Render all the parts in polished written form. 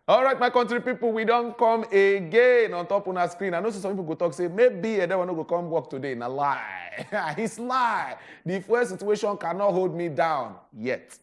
All right, my country people, we don't come again on top on our screen. I know some people go talk, say, maybe they want to go come work today. Na lie. It's lie. The fuel situation cannot hold me down yet.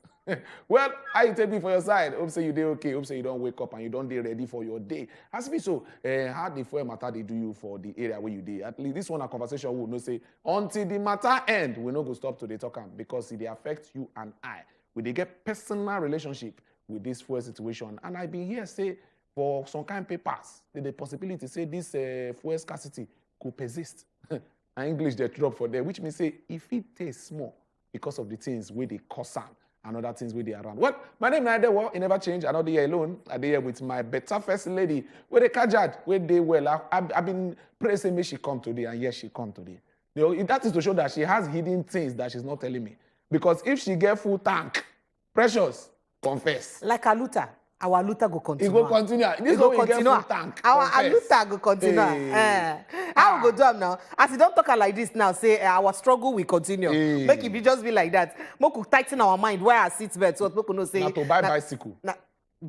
Well, how you take me for your side? Hope say you dey okay. Hope say you don't wake up and you don't dey ready for your day. As me so, how the fuel matter they do you for the area where you dey? At least this one a conversation we will not say until the matter end. We no go stop to the talk am because it dey affect you and I. We dey get personal relationship with this fuel situation, and I been here say for some kind papers, the possibility say this fuel scarcity could persist. And English they drop for there, which means say if it tastes small because of the things where they cause am and other things where they around. Well, my name is Nadewo, it never changed. I'm not here alone. I'm here with my better first lady, where they kajad, where they well. I've been pressing me she come today, and yes, she come today. You know, that is to show that she has hidden things that she's not telling me. Because if she get full tank, precious, confess. Like a looter. Our looter go continue. It go continue. This go continue. Full tank. Our looter go continue. Hey. How we go do now? As you don't talk like this now, say our struggle will continue. Hey. Make it be just be like that. Make we tighten our mind where our seatbelt so we can say. Now to buy bicycle.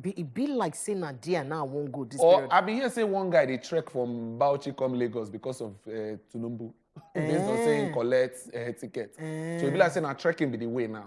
It be like saying Nadia now won't go this or period. I been here say one guy they trek from Bauchi come Lagos because of Tunumbu. Based on saying collect ticket. So it be like saying I'm trekking be the way now.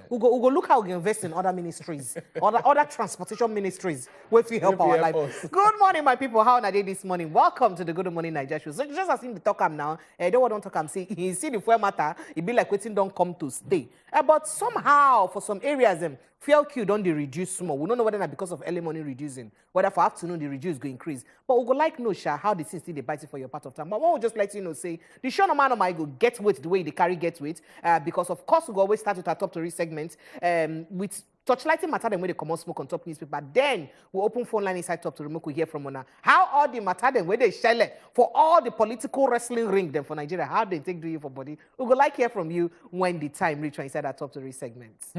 We go look how we invest in other ministries, other transportation ministries, where we help our life. Good morning, my people. How are they this morning? Welcome to the Good Morning Nigeria show. So just as in the talk am now, they don't talk am say you see the fuel matter, it be like waiting don't come to stay. But somehow for some areas fuel queue don't they reduce small. We don't know whether not because of early morning reducing, whether for afternoon the reduce go increase. But we go like no sha how the things still they bite it for your part of time. But what we just like to say the show no man of my go get weight the way they carry get weight because of course we go always start with our top 3 segments with touchlighting matter them when they come out smoke on top newspaper. Then we open phone line inside top to remote. We hear from Mona. How all the matter them where they shell it for all the political wrestling ring them for Nigeria. How they take do you for body? We go like hear from you when the time reach inside our top 3 segments.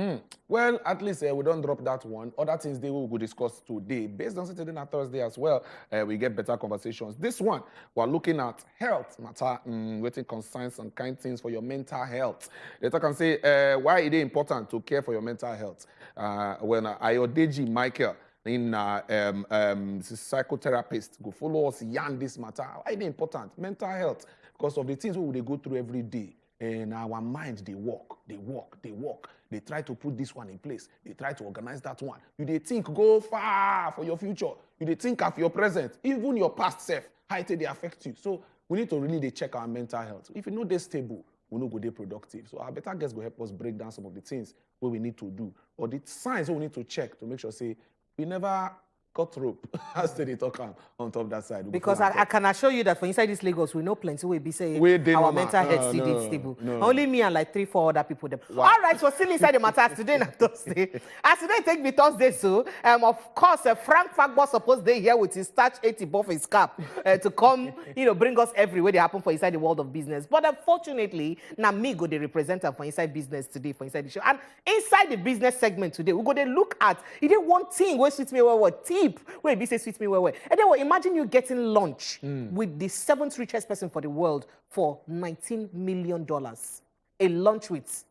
Well, at least we don't drop that one. Other things they will discuss today. Based on Saturday and Thursday as well, we get better conversations. This one, we're looking at health matter, waiting concerns and kind things for your mental health. They talk and say, why is it important to care for your mental health? When Ayodeji Michael, in psychotherapist, go follow us yarn this matter. Why is it important? Mental health, because of the things we go through every day. And our mind, they work. They try to put this one in place. They try to organize that one. You they think go far for your future. You they think of your present, even your past self, how it they affect you. So we need to really check our mental health. If you know they're stable, we know go they productive. So our better guests will help us break down some of the things what we need to do or the signs we need to check to make sure say we never cut rope as they talk on top of that side. Because I can assure you that for inside this Lagos, we know plenty we be saying our mental health still stable. Only me and like 3-4 other people. Wow. All right, so still inside the matter today and Thursday. As today take me Thursday, so of course, Frank Fagbo supposed they here with his starch 80 buff his cap to come, bring us everywhere they happen for inside the world of business. But unfortunately, now me go the representative for inside business today for inside the show. And inside the business segment today, we go to look at it is one thing where suits me well where it be say sweet me well. And then imagine you getting lunch with the 7th richest person for the world for $19 million. A lunch with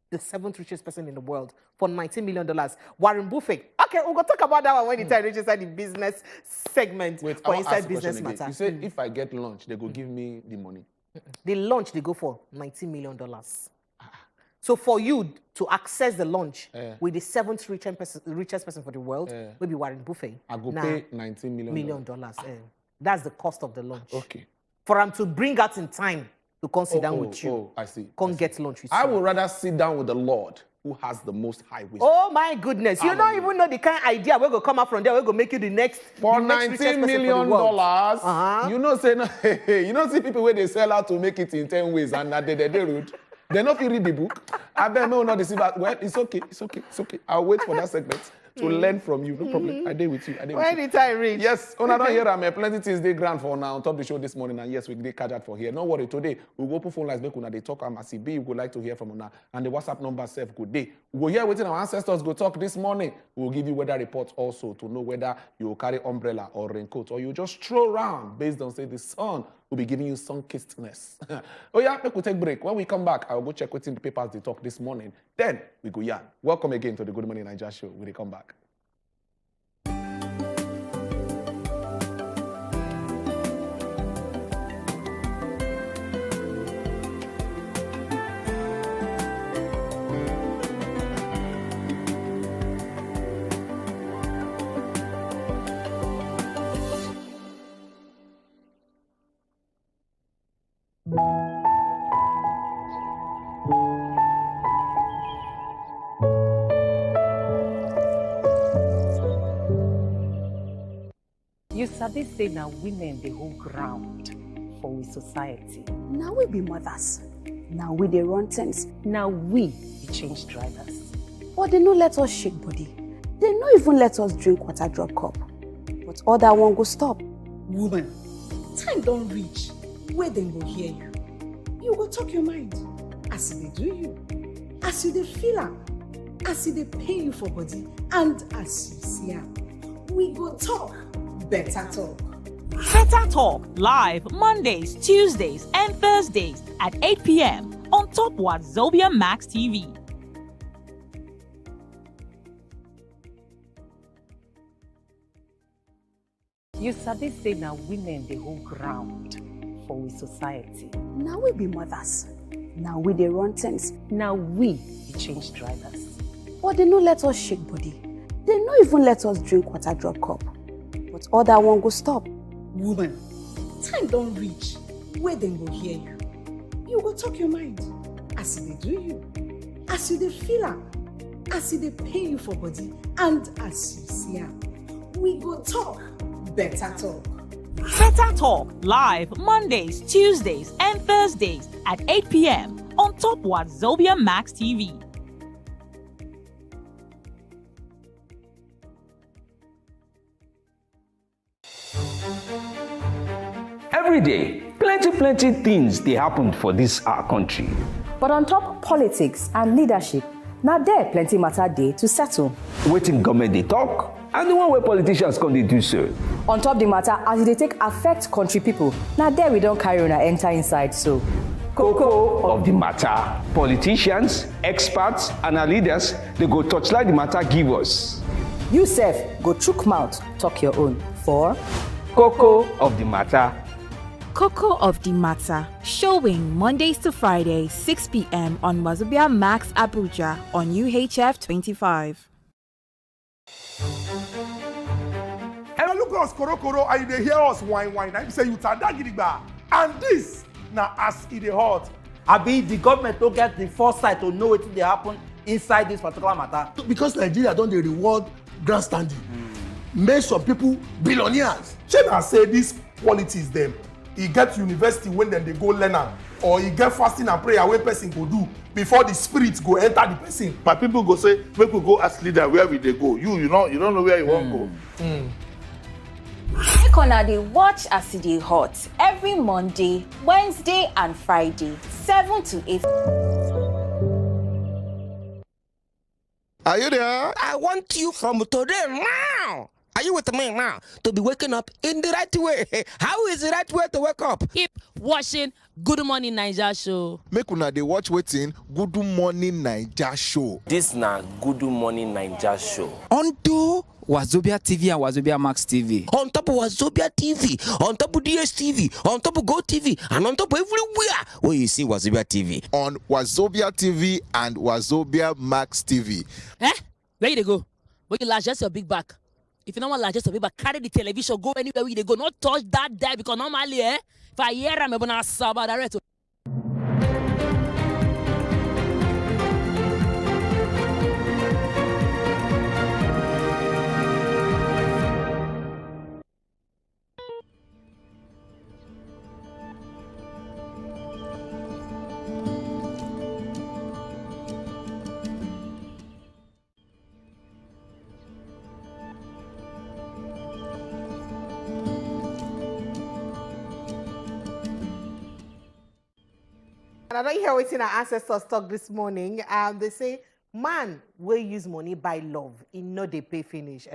the 7th richest person in the world for $19 million. Warren Buffett. Okay, we'll go talk about that one when the time reaches inside the business segment for inside business matter. You said if I get lunch, they go give me the money. The lunch they go for $19 million. So for you to access the lunch with the 7th richest person for the world, maybe Warren Buffett. I go pay $19 million. That's the cost of the lunch. Okay. For him to bring out in time to come sit down with you. Oh, I see. Get lunch with you. I would rather sit down with the Lord who has the most high wisdom. Oh my goodness. You don't even know the kind of idea we're going to come out from there. We're going to make you the next for $19 million. You know, say no, you know, see people where they sell out to make it in 10 ways and that they rude. They not read the book. I bet me not deceive. Well, it's okay. I'll wait for that segment to learn from you. No problem. I did with you. When the time reach. Yes, on another here, I'm plenty things they grand for now on top of the show this morning. And yes, we did catch that for here. No worry, today we'll open phone lines. They talk. I'm a we would like to hear from Una. And the WhatsApp number self good day. We'll hear waiting our ancestors go talk this morning. We'll give you weather reports also to know whether you carry umbrella or raincoat or you just throw around based on say the sun will be giving you sun-kissedness. Oh yeah, we could take a break. When we come back, I'll go check what's in the papers they talk this morning. Then we go yarn. Welcome again to the Good Morning Nigeria show. When they come back. You sabi say now women they hold ground for we society. Now we be mothers. Now we dey run things. Now we be change drivers. But they no let us shake body. They no even let us drink water drop cup. But other one go stop. Woman, time don't reach where they go hear you. You go talk your mind as they do you, as you dey feel am, as they pay you for body, and as you see am. We go talk better talk. Better Talk live Mondays, Tuesdays, and Thursdays at 8 p.m. on top Wazobia Max TV. You sabi say now women they hold ground for we society. Now we be mothers. Now we dey run things. Now we be change drivers. But they no let us shake body. They no even let us drink water drop cup. But other one go stop. Woman, time don't reach where they go hear you. You go talk your mind as they do you, as you dey feel am, as they pay you for body, and as you see am. We go talk better talk. Better Talk live Mondays, Tuesdays, and Thursdays at 8 p.m. on top Wazobia Max TV. Every day, plenty things they happen for this our country. But on top politics and leadership, now there plenty matter day to settle. Waiting government they talk, and the one where politicians come they do so. On top the matter as they take affect country people, now there we don't carry on and enter inside so. Cocoa of the matter. Politicians, experts, and our leaders, they go touchlight the matter give us. You sef, go chook mouth, talk your own. For Cocoa of the matter. Cocoa of the Matter, showing Mondays to Fridays, 6 p.m. on Wazobia Max Abuja on UHF 25. And look at us, Koro, and they hear us whine. I say you tadagidigba. And this, now as it dey hot. I be the government to get the foresight to know what they happen inside this particular matter. Because Nigeria don't they reward grandstanding. Make some people billionaires. Shey say these qualities them. He get university when then they go learn am, or he get fasting and prayer wey person go do before the spirit go enter the person. My people go say make we go ask leader where we dey go. You don't know where you wan go. Make una dey watch as e dey hot every Monday, Wednesday and Friday, 7 to 8. Are you there? I want you from today now. Are you with me now? To be waking up in the right way. How is the right way to wake up? Keep watching Good Morning Naija show. Make una dey watch wetin Good Morning Naija show. This na Good Morning Naija show. Onto Wazobia TV and Wazobia Max TV. On top of Wazobia TV, on top of DSTV, on top of Go TV, and on top of everywhere where you see Wazobia TV. On Wazobia TV and Wazobia Max TV. Where you dey go? Where you largest your big back? If you don't want largest your big back, carry the television, go anywhere where they go. Not touch that die because normally, if I hear I'm gonna saba direct. And I don't hear what's in our ancestors talk this morning. They say, man will use money by love. He know they pay finish.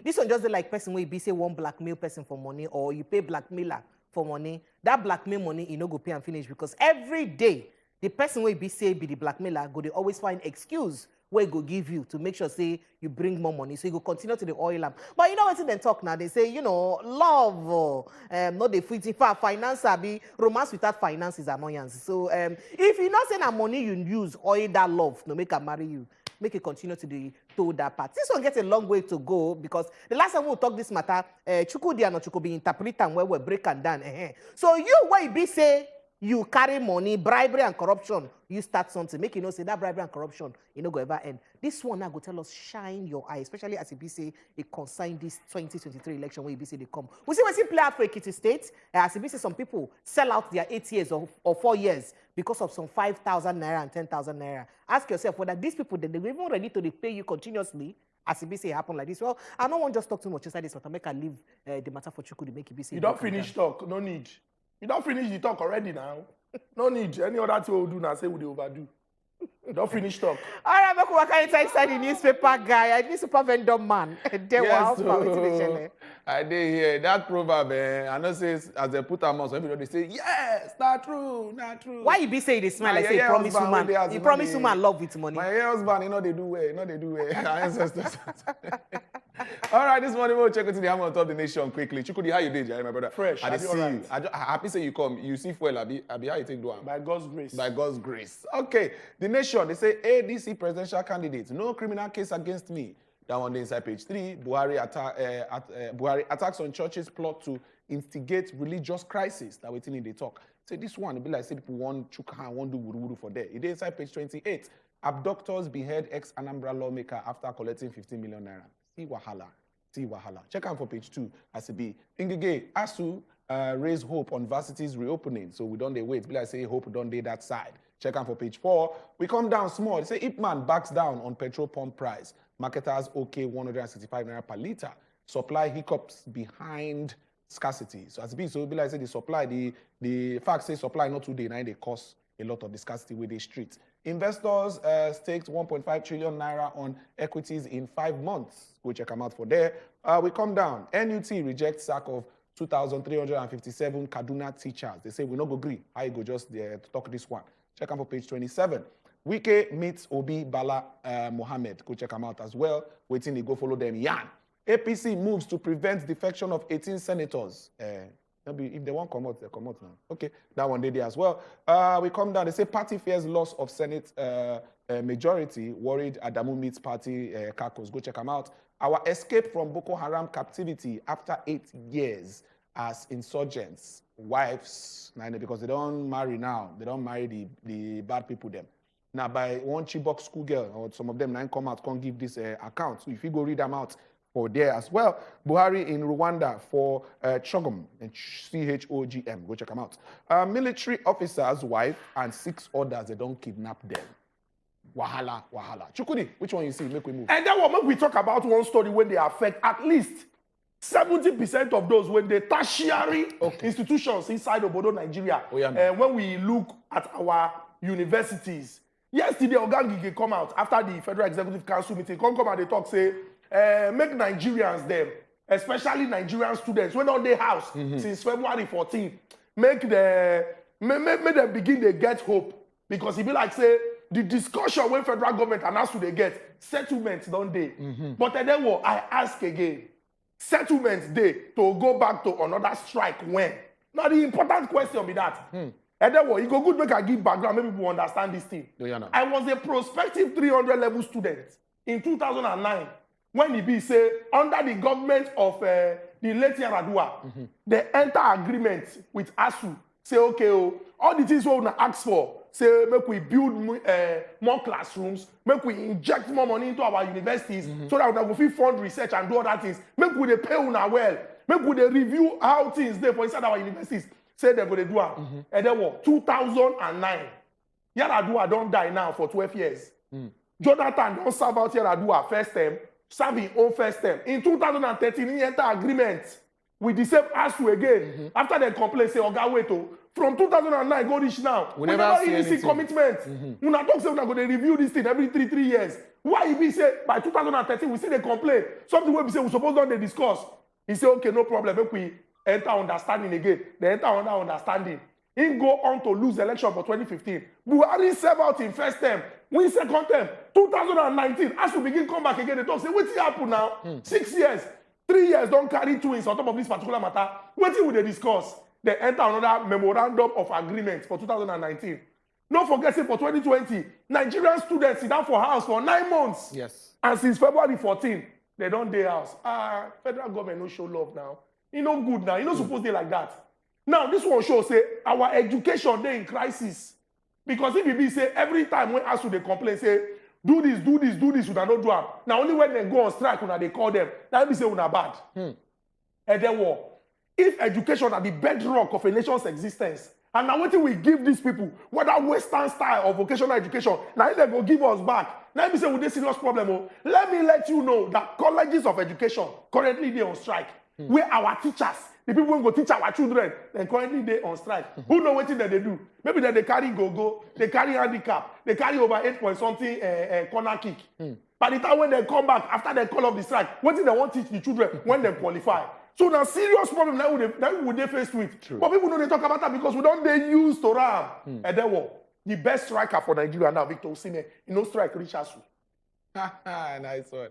This one just like person where you be say one blackmail person for money or you pay blackmailer for money. That blackmail money, you know go pay and finish because every day the person where be say be the blackmailer go they always find excuse where go give you to make sure say you bring more money. So you go continue to the oil lamp. But you know what's in them talk now? They say, you know, love, not the free finance, be romance without finance is annoyance. So if you not say that money you use, oil that love, no make her marry you. Make it continue to that part. This one gets a long way to go because the last time we talk this matter, Chukudi and Chukubi interpret and where we break and down. So you where you be say You carry money, bribery and corruption. You start something. Make you know say that bribery and corruption, you know, go ever end. This one now go tell us, shine your eye, especially as it say it concern this 2023 election where it say they come. We see play out for Ekiti State. As it say some people sell out their 8 years or 4 years because of some 5,000 naira and 10,000 naira. Ask yourself whether these people, they even ready to pay you continuously. As it say happen like this. Well, I don't want just talk too much inside this, but I make I leave the matter for Chuku to make it say. You don't finish talk, no need. You don't finish the talk already now. No need. Any other thing we'll do now, say we overdo. You don't finish talk. All right, I'm going to inside the newspaper guy. I need super vendor man. Yes, so, I did hear that proverb. I know says as they put them on, so everybody say, yes, not true, not true. Why you be say they smile like say promise woman? You promise woman love with money. My husband, you know they do well. You know they do well. Ancestors. All right, this morning we'll check into the hammer on top of the nation quickly. Chukudi, how you did, Jerry, my brother? Fresh. I see you. I happy say you come. You see fuel, Abi, how you take do? By God's grace. By God's grace. Okay. The nation, they say ADC presidential candidate, no criminal case against me. That one day inside page 3. Buhari attacks on churches plot to instigate religious crisis. That waiting in the talk. Say this one, it be like say people want chuka and want do wuru for there. It is inside page 28. Abductors behead ex-Anambra lawmaker after collecting 15 million naira. See wahala. See wahala. Check out for page 2 as it be. Ingige, ASU raise hope on varsities reopening. So we don't they wait. Be like say hope don't they that side. Check out for page 4. We come down small. They say Ipman backs down on petrol pump price. Marketers okay 165 naira per liter. Supply hiccups behind scarcity. So as it be, so it be like say the supply, the fact say supply not today, now they cause a lot of the scarcity with the streets. Investors staked 1.5 trillion naira on equities in 5 months. Go check them out for there. We come down. NUT rejects sack of 2,357 Kaduna teachers. They say we no go agree. I go just there to talk this one. Check them for page 27. Wike meets Obi Bala Mohammed. Go check them out as well. Waiting they go follow them. Yan. APC moves to prevent defection of 18 senators. Maybe if they won't come out, they come out now. Okay, that one day there as well. We come down. They say party fears loss of Senate majority. Worried Adamu meets party caucus. Go check them out. Our escape from Boko Haram captivity after 8 years as insurgents. Wives, because they don't marry now. They don't marry the bad people them. Now by one Chibok schoolgirl or some of them now come out, can't give this account. So if you go read them out, for there as well. Buhari in Rwanda for Chogom and CHOGM. Go check them out. Military officer's wife and 6 others, they don't kidnap them. Wahala, wahala. Chukudi, which one you see? Make we move. And then what we talk about one story when they affect at least 70% of those when the tertiary institutions inside Obodo, Nigeria. Oh, yeah, and when we look at our universities, yesterday Ogangige come out after the Federal Executive Council meeting, come and they talk, say, make Nigerians them, especially Nigerian students, when on their house since February 14, make them begin to get hope. Because it be like say, the discussion when federal government announced to they get, settlements don't they. But then I ask again, settlements day to go back to another strike when? Now the important question be that. And then you go good make I give background, maybe people understand this thing. I was a prospective 300 level student in 2009. When it be say under the government of the late Yaradua, they enter agreement with ASU. Say okay, all the things we want to ask for. Say make we build more classrooms, make we inject more money into our universities, so that we can fund research and do other things. Make we pay una well. Make we review how things there for inside our universities. Say they're going to do it. And then what? 2009. Yaradua don't die now for 12 years. Jonathan don't serve out Yaradua first term. Serve his own first term. In 2013, he entered agreement with the same ASU again. After they complain, say, Oga, wait, from 2009, go reach now. We never see anything. Commitment. We not talk say we're going to review this thing every 3 years. Why he be say, by 2013, we see they complain. Something where we say, we supposed to discuss. He say, okay, no problem. Make we enter understanding again. They enter under understanding. He go on to lose the election for 2015. Buhari serve out in first term. Win second term. 2019. As we begin come back again, they talk, say, what's happen now? 6 years. 3 years don't carry twins on top of this particular matter. What will they discuss? They enter another memorandum of agreement for 2019. Don't forget, say for 2020, Nigerian students sit down for house for 9 months. Yes. And since February 14, they don't day house. Federal government no show love now. You know good now. You know supposed to like that. Now, this one shows say our education they in crisis. Because if you be say every time when ASU they complain, say, do this, we don't do it. Now only when they go on strike, when they call them, that be say una bad. And then what? If education are the bedrock of a nation's existence, and now what we give these people, whether Western style or vocational education, now they go give us back. Now be say with this serious problem. Oh, let me let you know that colleges of education currently they on strike. Where our teachers, the people who go teach our children, then currently they on strike. Who know what thing that they do? Maybe that they carry go, they carry handicap, they carry over 8 point something corner kick. By the time when they come back after they call off the strike, what thing they want to teach the children when they qualify? So now serious problem that would they face with. True. But people don't talk about that because we don't they use to ram. And then what? The best striker for Nigeria now, Victor Osimhen, strike Richard Su. Nice one.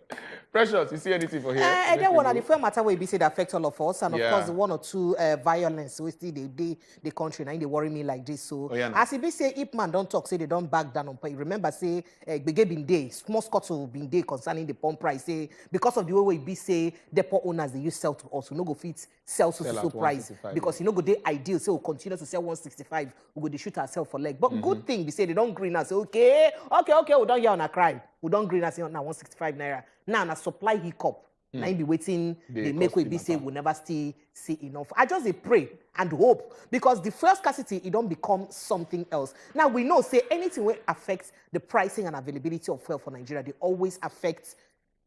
Precious, you see anything for here? And then one of the first matter will be said affect all of us, and of course the one or two violence we still the country now they worry me like this. So as it be say, if man don't talk, say they don't back down on pay. Remember say Bege been day, small scuttle been day concerning the pump price. Say because of the way we be say depot owners they use sell to us, we no go fit sell to so price because you know go they ideal. So we'll continue to sell 165, we go they shoot ourselves for leg. But good thing we say they don't green us. Okay, we don't hear on a crime. We don't green us now 165 naira. Now na supply hiccup. Now be waiting. They make we be say we never still see enough. I just pray and hope because the fuel scarcity it don't become something else. Now we know say anything will affect the pricing and availability of fuel for Nigeria. They always affect.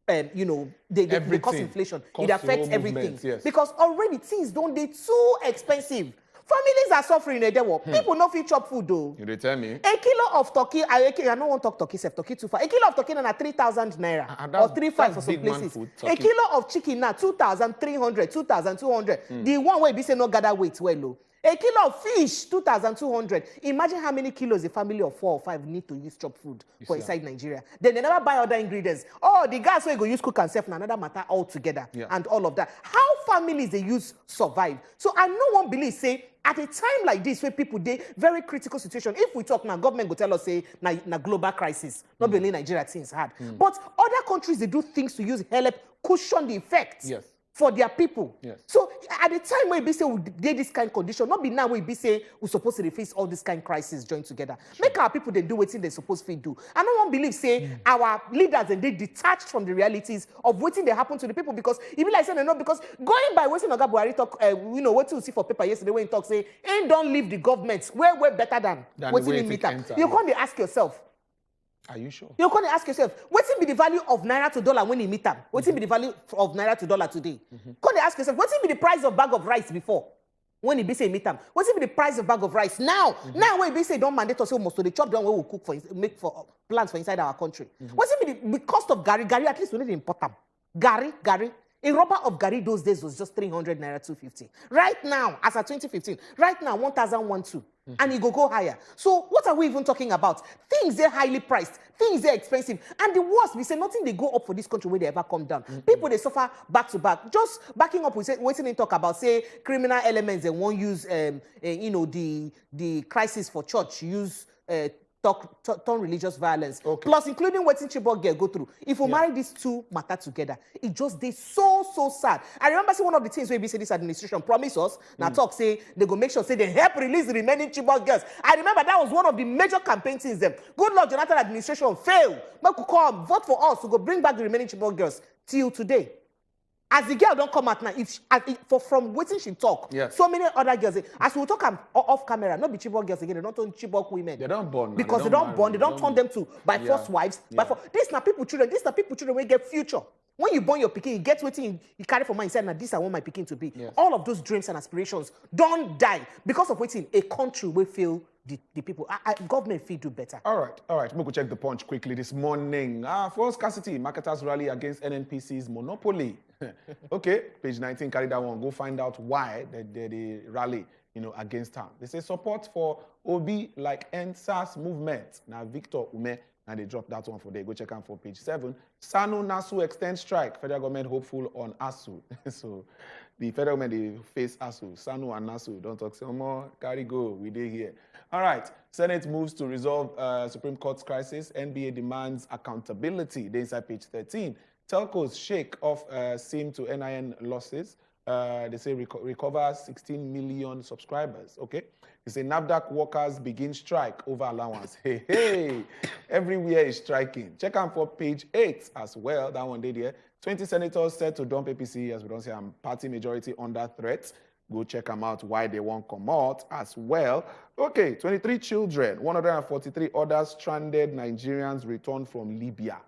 They cause inflation. It affects everything because already things don't they too expensive. Families are suffering in a work. People no fit chop food though. You tell me. A kilo of turkey, I don't want to talk turkey, turkey too far. A kilo of turkey na 3,000 naira or 3,500 for some places. Food, a kilo of chicken na 2,300, 2,200. The one way be say no gather weight well low. A kilo of fish, 2,200. Imagine how many kilos a family of 4 or 5 need to use chop food for inside Nigeria. Then they never buy other ingredients. Oh, the gas we go use cook and serve na another matter altogether. And all of that. How families they use survive. So I no one believe say at a time like this where people they very critical situation. If we talk now, government go tell us say na global crisis. Not only Nigeria things hard. But other countries they do things to use help cushion the effects. For their people. So at the time when we say we did this kind of condition, not be now we be say we're supposed to face all this kind of crisis join together. Make our people they do what they're supposed to do. I don't want to believe say our leaders and they detached from the realities of what they happen to the people because if like say no because going by what Oga Buhari talk what you see for paper yesterday when he talk say ain't don't leave the government we're better than what in meet up. You can't ask yourself. Are you sure? You can ask yourself, what's be the value of naira to dollar when you meet them? What's be the value of naira to dollar today? Can you ask yourself, what's be the price of bag of rice before? When you be say meet them? What's be the price of bag of rice now? Now when you be say don't mandate us almost to the chop down where we cook for make for plants for inside our country. What's be the cost of gari? Gari at least we need to import them. Gari. A rubber of gari those days was just 300 naira 250. Right now, as of 2015, right now 1,112. And it go higher. So what are we even talking about? Things they're highly priced, things they're expensive. And the worst, we say nothing they go up for this country where they ever come down. People they suffer back to back. Just backing up, we say waiting and talk about say criminal elements and won't use the crisis for church, use turn religious violence. Plus including what Chibok girl go through. If we marry these two matter together, it just they so sad. I remember see one of the things where we say this administration promise us, now talk say they go make sure say they help release the remaining Chibok girls. I remember that was one of the major campaign things them. Good Lord, Jonathan administration failed. But could come vote for us to go bring back the remaining Chibok girls till today. As the girl don't come out now, from waiting she talk, so many other girls, as we talk off camera, not be Chibok girls again, they don't turn Chibok women. They don't born. Because they don't born, they don't turn them to by first wives. These are people children, will get future. When you born your pikin, you get waiting, you carry for mind, say, now this I want my pikin to be. All of those dreams and aspirations don't die because of waiting. A country will feel the people. Government feel do better. All right. We could check the Punch quickly this morning. Fuel scarcity, marketers rally against NNPC's monopoly. Okay, page 19, carry that one. Go find out why they rally, against her. They say support for Obi like NSAS movement. Now Victor Ume, and they dropped that one for there. Go check out for page 7. Sanu Nasu extend strike. Federal government hopeful on ASU. So the federal government they face ASU. Sanu and Nasu don't talk some more. Carry go. We did here. All right. Senate moves to resolve Supreme Court's crisis. NBA demands accountability. They inside page 13. Telcos shake off SIM to NIN losses. They say recover 16 million subscribers. Okay. They say NAFDAC workers begin strike over allowance. Hey, everywhere is striking. Check out for page 8 as well. That one day there. 20 senators said to dump APC, as we don't say, party majority under threat. Go check them out why they won't come out as well. Okay, 23 children, 143 others stranded Nigerians returned from Libya.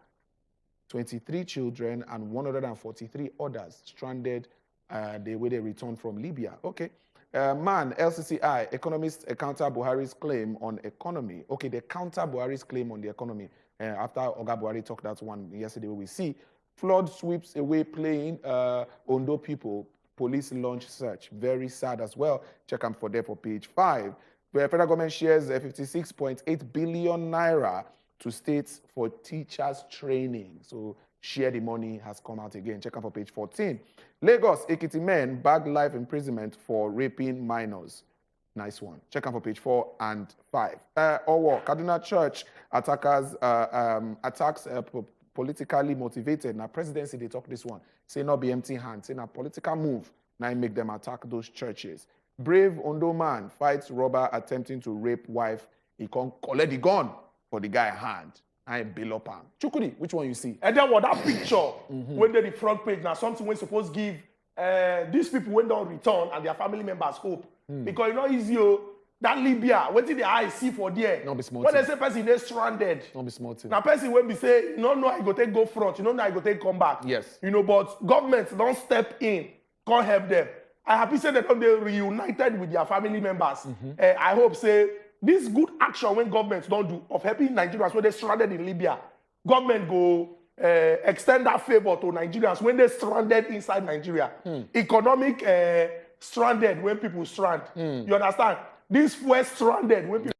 23 children and 143 others stranded the way they returned from Libya. Okay. Man, LCCI, economists counter Buhari's claim on economy. Okay, they counter Buhari's claim on the economy. After Oga Buhari talked that one yesterday, we see flood sweeps away plane Ondo people. Police launch search. Very sad as well. Check them for there for page 5. Where federal government shares 56.8 billion naira to states for teachers training. So share the money has come out again. Check out for page 14. Lagos, Ekiti men bagged life imprisonment for raping minors. Nice one. Check out for page 4 and 5. Owo, Kaduna Church attackers attacks politically motivated. Now presidency, they talk this one. Say not be empty hands. Say now political move. Now make them attack those churches. Brave Ondo man fights robber attempting to rape wife. He can't collect the gun for the guy hand. I ain't bill up. Chukudi, which one you see? And then what that picture when they the front page now something we're supposed to give these people when they return and their family members hope. Because you know easy that Libya, what did the eye see for there? Not be smart. When they say person they stranded. Not be smart. Now person when we say you don't know I go take go front, you don't know I go take come back. Yes. You know, but governments don't step in, can't help them. I happy say that they reunited with their family members. I hope say this good action when governments don't do of helping Nigerians when they stranded in Libya, government go extend that favor to Nigerians when they stranded inside Nigeria. Economic stranded when people strand. You understand? This were stranded when people.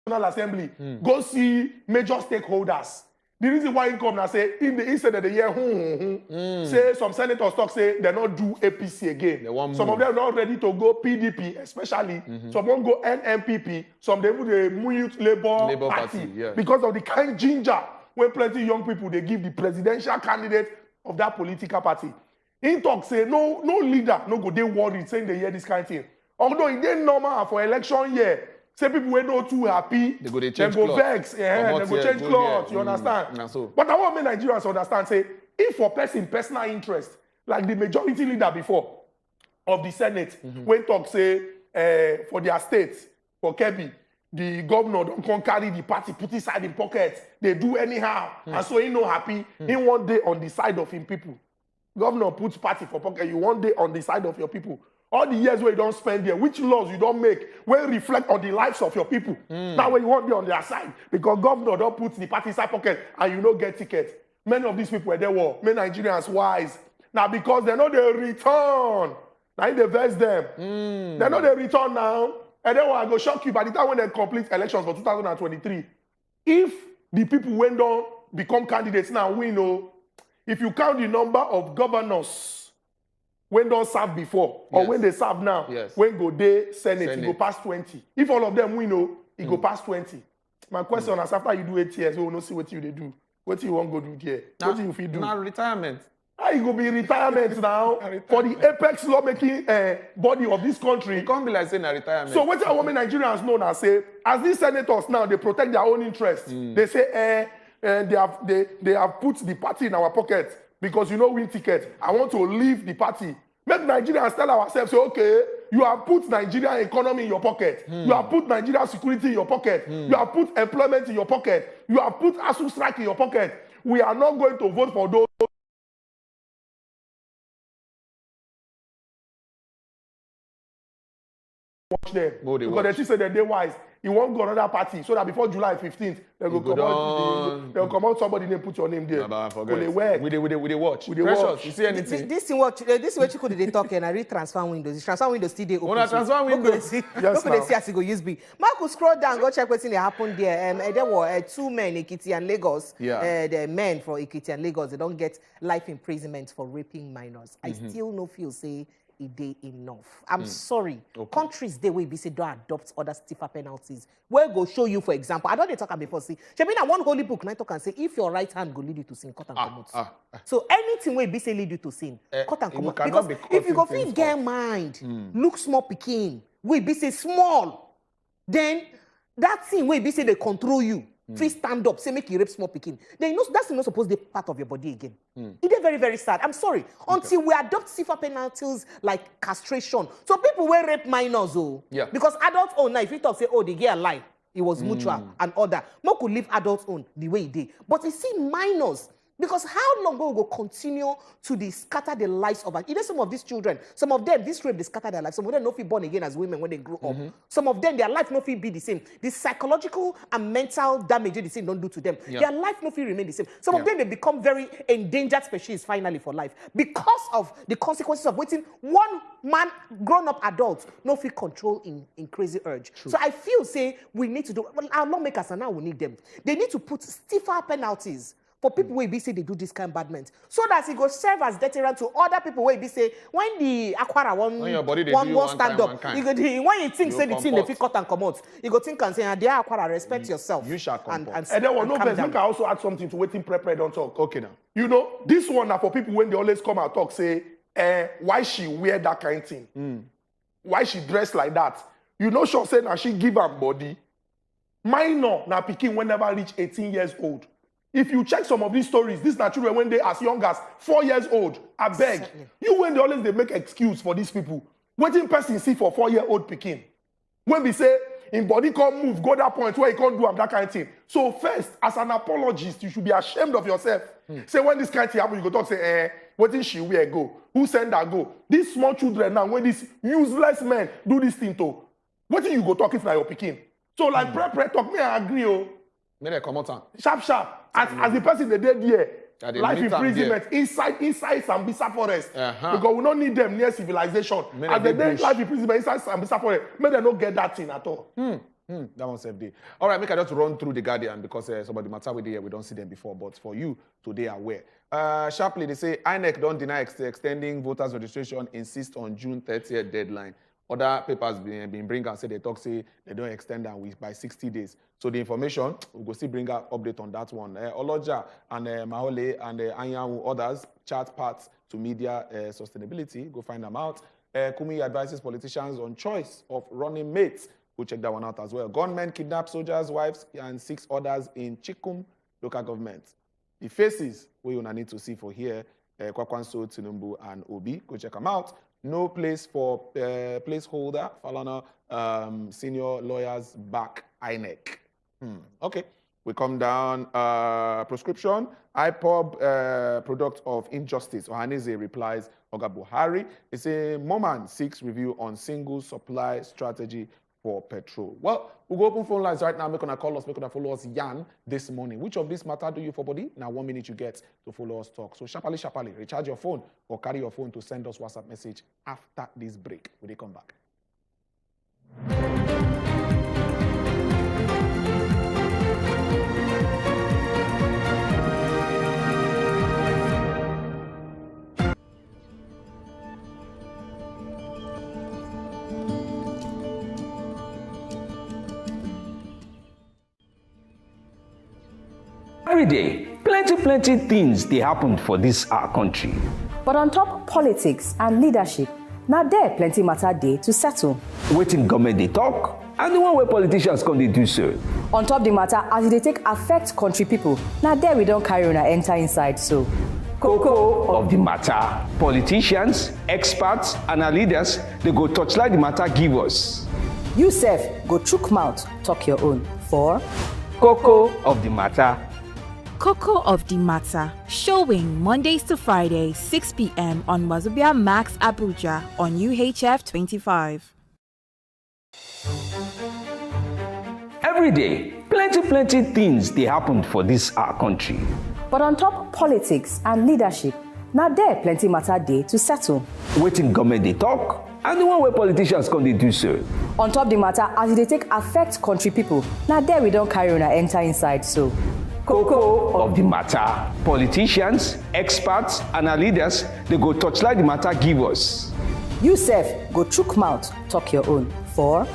Assembly, go see major stakeholders. The reason why he come now say in the instead of the year, say some senators talk say they not do APC again. Some of them are not ready to go PDP, especially. Some won't go NMPP. Some they would the Labour Party because of the kind ginger when plenty young people they give the presidential candidate of that political party. In talk say no leader no go they worried saying they hear this kind of thing. Although it ain't normal for election year. Say people were not too happy, they go vex, they go change clothes, you understand? But I want Nigerians understand, say, if for personal interest, like the majority leader before of the Senate, when talk say, for their states, for Kebbi, the governor don't come carry the party, put inside in pocket, they do anyhow, and so he no happy, he one day on the side of him people. Governor puts party for pocket, you one day on the side of your people. All the years where you don't spend there, which laws you don't make, will reflect on the lives of your people. Now when you won't be on their side, because governor don't put the party inside pocket and you don't get ticket. Many of these people were there were, many Nigerians wise. Now because they know they return. Now they verse them. They know they return now. And then I go shock you by the time when they complete elections for 2023. If the people when don't become candidates now, we know, if you count the number of governors when don't serve before or when they serve now, when go they Senate, it go past 20. If all of them we know, it go past 20. My question is after you do 8 years, we will not see what you they do. What you want to go do there? What you feel do? Now retirement. It go be retirement now for the apex lawmaking body of this country. It can't be like saying a retirement. So what I want Nigerians know now say, as these senators now they protect their own interests. They say they have put the party in our pocket. Because you know win ticket. I want to leave the party. Make Nigerians tell ourselves, say, okay, you have put Nigerian economy in your pocket. You have put Nigerian security in your pocket. You have put employment in your pocket. You have put ASU strike in your pocket. We are not going to vote for those. watch them. Oh, they because watch. they think say that they wise. He won't go another party so that before July 15th, they'll come out somebody name put your name there. Forget. They work. We they watch. We they Precious, watch. you see anything? This is what you could they talk and I read transfer windows. The transfer windows still they open. Una transfer windows. Yes, they see as you go use B. Marcus, scroll down, go check what's in happened there. There were 2 men, Ekiti and Lagos. Yeah. The men for Ekiti and Lagos, they don't get life imprisonment for raping minors. I still no feel say it dey enough. I'm sorry. Okay. Countries they will be say don't adopt other stiffer penalties. Where go show you, for example. I don't they talk about before. See, Shabina, one holy book, I talk and say if your right hand go lead you to sin, cut and come out. So anything where be say lead you to sin, cut and come out. Because if you go feel get mind, look small picking, we be say small, then that thing where be say they control you. Please stand up, say make you rape small pikin. Then you know that's not supposed to be part of your body again. It is very, very sad. I'm sorry. Until we adopt stiffer penalties like castration. So people will rape minors, because adults own now, if you talk say, oh, they get a lie, it was mutual and other. More could leave adults own the way it did. But you see minors. Because how long will we go continue to scatter the lives of us? Even some of these children, some of them, this rape, they scatter their lives. Some of them not feel born again as women when they grow up. Some of them, their life not feel be the same. The psychological and mental damage the same don't do to them. Their life not feel remain the same. Some of them, they become very endangered species finally for life. Because of the consequences of waiting one man, grown-up adult, no feel control in crazy urge. True. So I feel, say, we need to do, well, our lawmakers and now we need them. They need to put stiffer penalties for people where be say they do this kind of badment, so that it go serve as deterrent to other people where be say when the Aquara one stand up, you go when you think say the thing they fit cut and come out, you go think and say, dear Aquara, respect yourself. You shall come. And then one no best. Make I also add something to waiting prepare don't talk. Okay now. You know this one now for people when they always come and talk say, why she wear that kind of thing? Why she dress like that? You know she say now she give her body. Minor now pikin when never reach 18 years old. If you check some of these stories, these are children when they as young as 4 years old. I beg. You when they always they make excuse for these people. Waiting person see for 4-year-old pikin. When we say in body can't move, go that point where you can't do that kind of thing. So first, as an apologist, you should be ashamed of yourself. Say when this kind of thing happen, you go talk say, what did she wear go? Who send her go? These small children now, when these useless men do this thing to, what did you go talk if na your pikin? So like pray talk, me I agree May they come out. Sharp. As the person they did here, life imprisonment inside Sambisa Forest. Because we don't need them near civilization. As they did life imprisonment inside Sambisa Forest, may they not get that thing at all. That one save day. All right, make I just run through the Guardian because some of the matter we don't see them before, but for you, today aware. Sharply, they say INEC don't deny extending voters registration, insist on June 30th deadline. Other papers been bring and say they talk say they don't extend that by 60 days. So the information we go see bring out update on that one. Oloja and Mahole and Anyanwu others chart paths to media sustainability. Go find them out. Kumi advises politicians on choice of running mates. Go check that one out as well. Gunmen kidnap soldiers' wives and 6 others in Chikum local government. The faces we gonna need to see for here. Kwakwanso, Tinubu, and Obi. Go check them out. No place for placeholder. Falana, senior lawyers back INEC. Okay. We come down. Prescription. IPOB product of injustice. Ohaneze replies Oga Buhari. It's a Moman 6 review on single supply strategy for petrol. Well, we'll go open phone lines right now. Make gonna call us, make gonna follow us Yan this morning. Which of these matter do you for body? Now 1 minute you get to follow us talk. So sharply, recharge your phone or carry your phone to send us WhatsApp message after this break. Will they come back? Every day, plenty things they happen for this our country. But on top politics and leadership, now there plenty matter day to settle. Waiting government they talk, and the one where politicians come they do so. On top the matter as they take affect country people, now there we don't carry on enter inside so. Cocoa of the matter. Politicians, experts, and our leaders, they go touchlight the matter give us. You sef, go chook mouth, talk your own. For Cocoa of the matter. Cocoa of the Matter, showing Mondays to Fridays, 6 p.m. on Wazobia Max Abuja on UHF 25. Every day, plenty things they happen for this our country. But on top politics and leadership, now there plenty matter day to settle. Waiting government they talk, and the one where politicians come they do so. On top the matter, as they take affect country people, now there we don't carry on enter inside so. Cocoa of the matter. Politicians, experts, and our leaders, they go touchlight the matter give us. You sef, go chook mouth, talk your own. For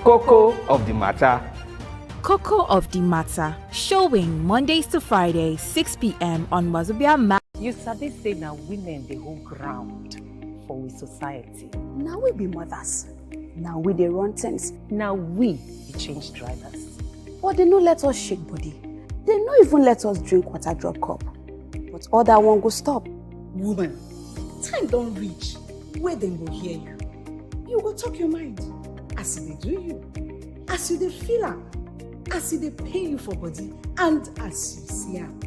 Cocoa of the matter. Cocoa of the Matter, showing Mondays to Fridays, 6 p.m. on Wazobia Max. You sabi say now women they hold ground for we society. Now we be mothers. Now we dey run things. Now we be change drivers. But they no let us shake body. They no even let us drink water drop cup. But other one go stop. Woman, time don't reach where they go hear you. You go talk your mind. As they do you. As you dey feel am. As they pay you for body. And as you see am.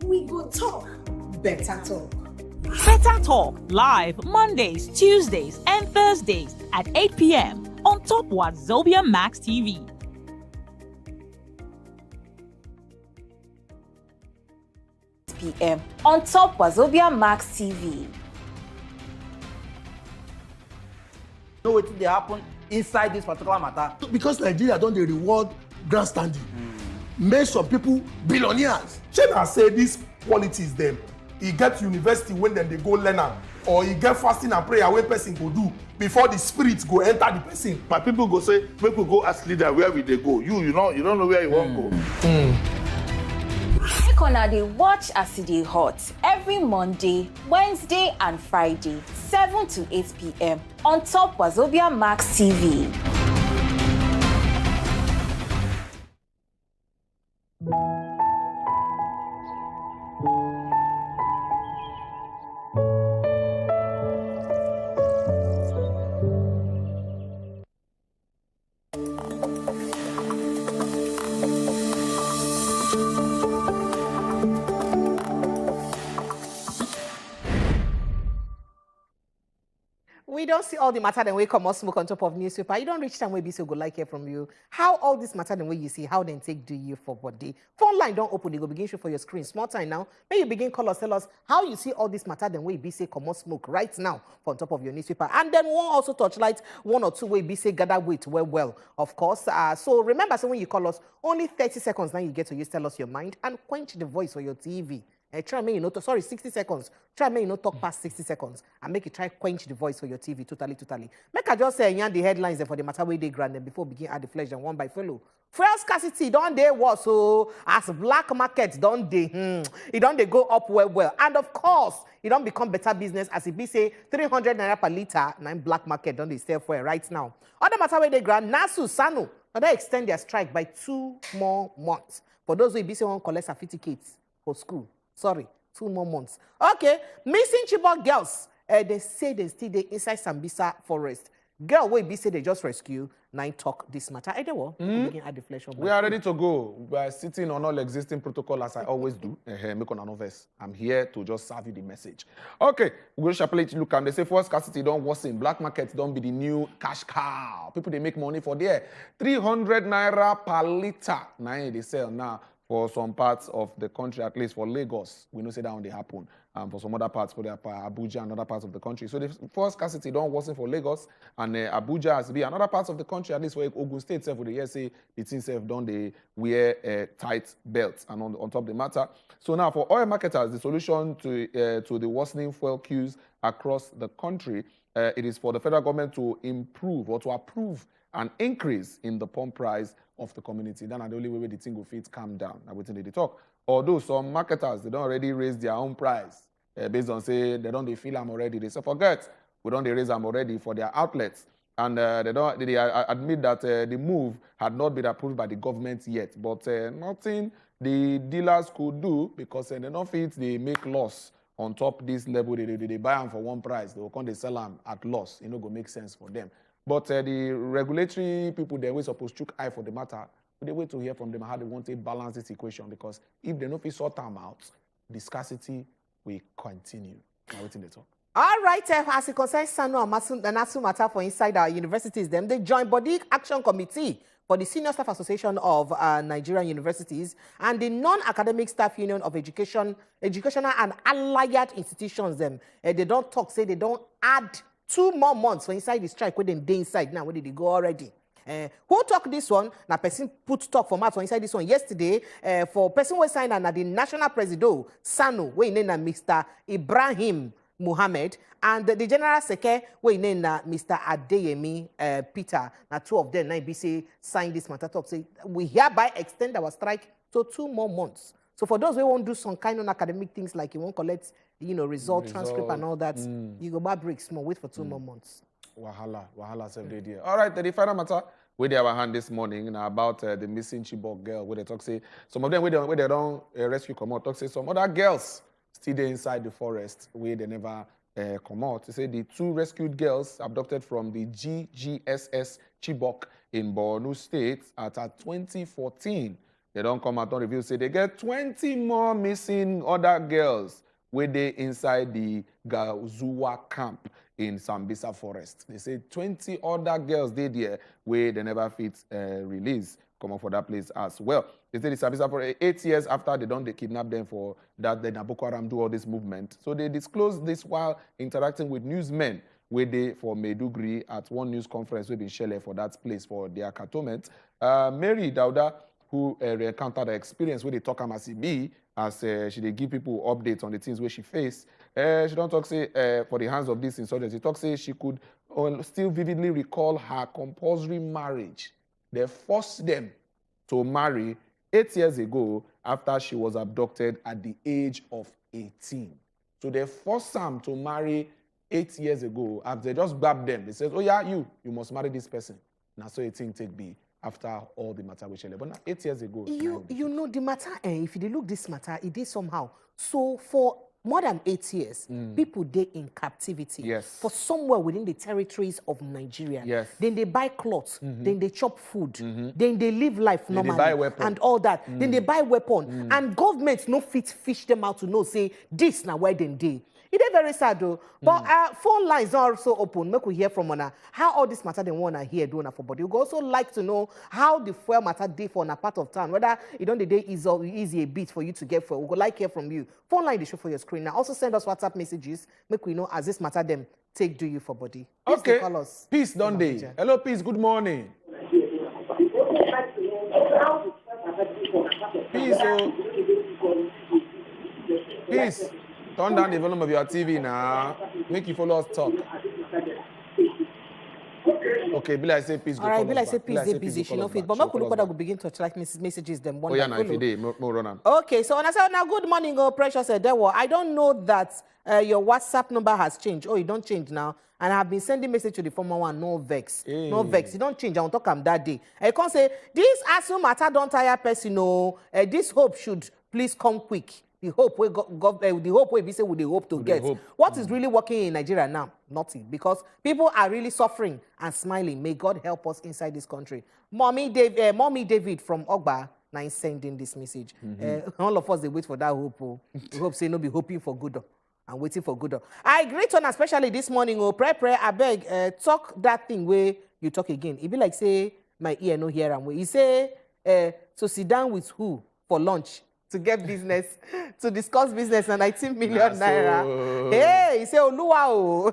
We go talk. Better talk. Better Talk live Mondays, Tuesdays, and Thursdays at 8 p.m. on top Wazobia Max TV. PM on top Wazobia Max TV. Know what they happen inside this particular matter? Because Nigeria don't they reward grandstanding. Make some people billionaires. Shey na say this qualities them. E get university when dem dey go learn am, or e get fasting and prayer wey person go do before the spirit go enter the person. My people go say, make we go ask leader where we dey go. You don't know where you wan go. Make una dey watch as e dey hot every Monday, Wednesday, and Friday, 7 to 8 p.m. on top Wazobia Max TV. We don't see all the matter then we come out smoke on top of newspaper. You don't reach time where be so good like hear from you. How all this matter then way you see, how then take do you for body. Phone line don't open, they go begin show for your screen. Small time now. May you begin call us, tell us how you see all this matter then way be say come out smoke right now on top of your newspaper. And then one also touchlight 1 or 2 way be say gather wait well. Of course. So remember, so when you call us, only 30 seconds now you get to use tell us your mind and quench the voice for your TV. Try make you know, 60 seconds. Try make you know talk past 60 seconds and make you try quench the voice for your TV totally. Make I just say the headlines for the matter where they grant them before begin add the flesh and one by fellow. Fuel scarcity don't they was so as black markets don't they it don't they go up well. And of course, it don't become better business as it be say 300 naira per liter. Now black market don't they sell for right now. Other matter where they grant Nasu Sanu, but they extend their strike by 2 more months. For those who be say one collect certificates for school. Sorry, 2 more months. Okay, missing Chibok girls. They say they still dey inside Sambisa Forest. Girl, we be say they just rescue. 9 talk this matter. Either way, begin add the flesh on. We are ready to go. We are sitting on all existing protocol as I always do. Make on an verse. I'm here to just serve you the message. Okay, we go sharply look and they say fuel scarcity don't worsen. Black market don't be the new cash cow. People they make money for there. 300 naira per liter. Now they sell now. For some parts of the country, at least for Lagos, we know say that only happen. For some other parts, for Abuja and other parts of the country. So the fuel scarcity don't worsen for Lagos and Abuja has to be another parts of the country, at least for Ogun State itself, with the say the thing self don't they wear tight belts and on top of the matter. So now for oil marketers, the solution to the worsening fuel queues across the country, it is for the federal government to improve or to approve an increase in the pump price of the community. That's the only way the thing will fit calm down. Now, waiting they talk. Although some marketers, they don't already raise their own price based on say they don't they feel them already. They say forget, we don't they raise them already for their outlets. And they admit that the move had not been approved by the government yet. But nothing the dealers could do because they don't fit, they make loss on top this level. They buy them for one price. They will come they sell them at loss. It no go make sense for them. But the regulatory people, they're supposed to look eye for the matter. They wait to hear from them how they want to balance this equation because if they don't fit sort them out, the scarcity will continue. Now, waiting they talk. All right, as it concerns Sanu and Nasu matter for inside our universities, they join body action committee for the Senior Staff Association of Nigerian Universities and the Non-Academic Staff Union of Educational and Allied Institutions. They don't talk, say they don't add 2 more months for inside the strike, where they inside now, where did they go already? Who talk this one? Now, person put talk for mouth for inside this one yesterday. For person was signed at the National President, Sanu, where name Mr. Ibrahim Muhammad, and the General Secretary, where name Mr. Adeyemi Peter. Now, 2 of them, now BC signed this matter talk. Say we hereby extend our strike to 2 more months. So for those who won't do some kind of academic things like you won't collect, result, transcript and all that, you go back break small, wait for 2 more months. Wahala self dey there. All right, the final matter we dey our hand this morning now about the missing Chibok girl. Where they talk say some of them where they don't rescue come out. Talk say some other girls still there inside the forest where they never come out. They say the 2 rescued girls abducted from the GGSS Chibok in Borno State at 2014. They don't come out on review. Say they get 20 more missing other girls where they inside the Gazuwa camp in Sambisa Forest. They say 20 other girls they there where they never fit release come up for that place as well. They say the Sambisa Forest 8 years after they kidnap them for that, then Boko Haram do all this movement. So they disclosed this while interacting with newsmen where they for Maiduguri at one news conference we've been sharing for that place for their Cantonment. Mary Dauda, who recounted the experience where they talk as me, as she they give people updates on the things where she faced. She don't talk say for the hands of this insurgents. She talk say she could still vividly recall her compulsory marriage. They forced them to marry 8 years ago after she was abducted at the age of 18. So they forced them to marry 8 years ago. After they just grabbed them, they said, "Oh yeah, you must marry this person." Now so a thing take be. After all the matter which but now 8 years ago. You know the matter, if you look this matter, it is somehow. So for more than 8 years, people they in captivity. Yes. For somewhere within the territories of Nigeria. Yes. Then they buy clothes, then they chop food, then they live life normally. They buy weapon. And all that. Then they buy weapon. And government no fit fish them out to know, say, this now where they dey. It is very sad though. But phone lines are also open. Make we hear from Ona how all this matter they want to hear doing for body. We also like to know how the fuel matter day for a part of town. Whether it don't the day is easy a bit for you to get fuel. We would like hear from you. Phone line they show for your screen now. Also send us WhatsApp messages. Make we know as this matter them take do you for body. Please okay. Call us. Peace, don't they? Hello, Peace. Good morning. Peace. Peace. Turn down the volume of your TV now. Make you follow us talk. Okay, Bill, I say peace. All right, Bill, I say peace. They're busy. She no fit. But Maku look what I will begin to like messages them. Oh yeah, now if you day, more run on. Okay, so when I say now good morning, oh precious Edewo. I don't know that your WhatsApp number has changed. Oh, you don't change now. And I have been sending message to the former one. No vex, no vex. You don't change. I won't talk am that day. I can't say this assume matter don't tire person. No, this hope should please come quick. The hope we the hope we say we hope to get. What is really working in Nigeria now? Nothing, because people are really suffering and smiling. May God help us inside this country. Mommy David from Ogba now is sending this message. All of us they wait for that hope. We hope say no be hoping for good and waiting for good. I greet on especially this morning. Oh, pray, I beg, talk that thing where you talk again. It be like say my ear no hear and you say to sit down with who for lunch. To get business, to discuss business and 19 million naira. Hey, he say, Oluwa.